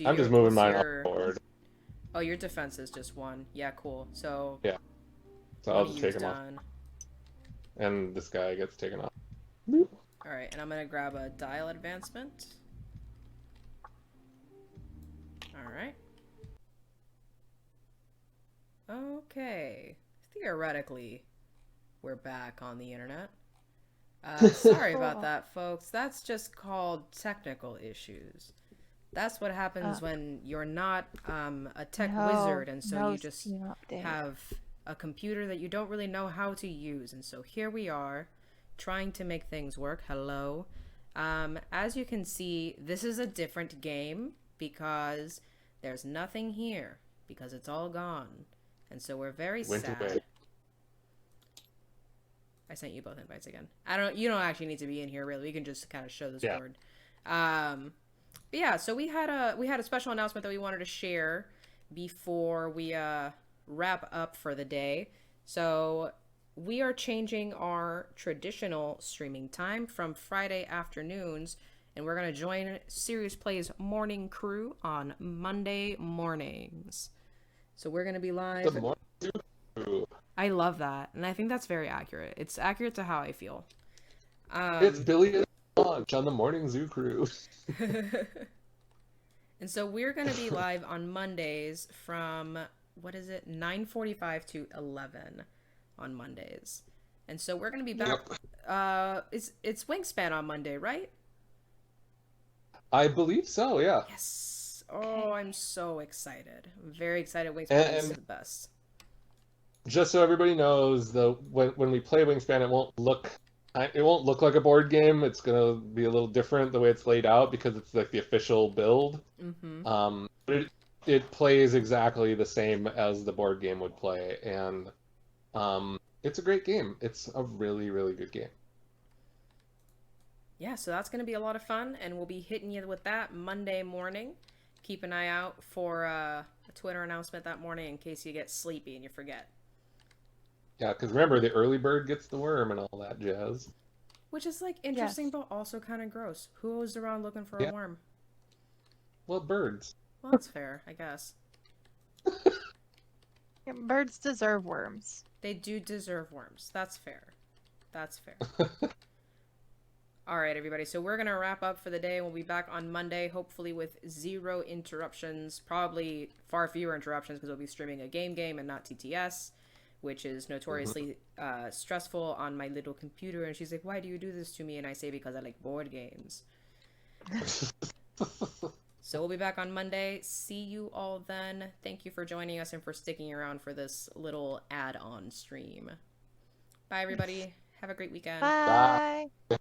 I'm just moving what's mine your- up forward. Oh, your defense is just 1. Yeah, cool. So, Yeah. So one I'll of just you's take him off. done. And this guy gets taken off. Alright, and I'm gonna grab a dial advancement. Alright. Okay. Theoretically, we're back on the internet. Sorry about that, folks. That's just called technical issues. That's what happens when you're not a tech wizard, and so you just have a computer that you don't really know how to use. And so here we are, trying to make things work. Hello. As you can see, this is a different game because there's nothing here because it's all gone. And so we're very Went sad. away. I sent you both invites again. You don't actually need to be in here really. We can just kind of show this Yeah. board. But yeah, so we had a special announcement that we wanted to share before we wrap up for the day. So we are changing our traditional streaming time from Friday afternoons, and we're going to join Serious Play's morning crew on Monday mornings. So we're going to be live. The more you- I love that, and I think that's very accurate. It's accurate to how I feel. It's Billy and Launch on the Morning Zoo Crew. And so we're going to be live on Mondays from, 9:45 to 11 on Mondays. And so we're going to be back. Yep. It's Wingspan on Monday, right? I believe so, yeah. Yes. Oh, I'm so excited. I'm very excited. Wingspan is the best. Just so everybody knows, when we play Wingspan, it won't look like a board game. It's gonna be a little different the way it's laid out because it's like the official build. Mm-hmm. But it plays exactly the same as the board game would play, and it's a great game. It's a really, really good game. Yeah, so that's going to be a lot of fun, and we'll be hitting you with that Monday morning. Keep an eye out for a Twitter announcement that morning in case you get sleepy and you forget. Yeah, because remember, the early bird gets the worm and all that jazz. Which is, like, interesting, but also kind of gross. Who goes around looking for a worm? Well, birds. Well, that's fair, I guess. Yeah, birds deserve worms. They do deserve worms. That's fair. That's fair. All right, everybody. So we're going to wrap up for the day. We'll be back on Monday, hopefully with 0 interruptions. Probably far fewer interruptions because we'll be streaming a game and not TTS. which is Mhm. notoriously stressful on my little computer. And she's like, "Why do you do this to me?" And I say, "Because I like board games." So we'll be back on Monday. See you all then. Thank you for joining us and for sticking around for this little add on stream. Bye, everybody. Have a great weekend. Bye. Bye.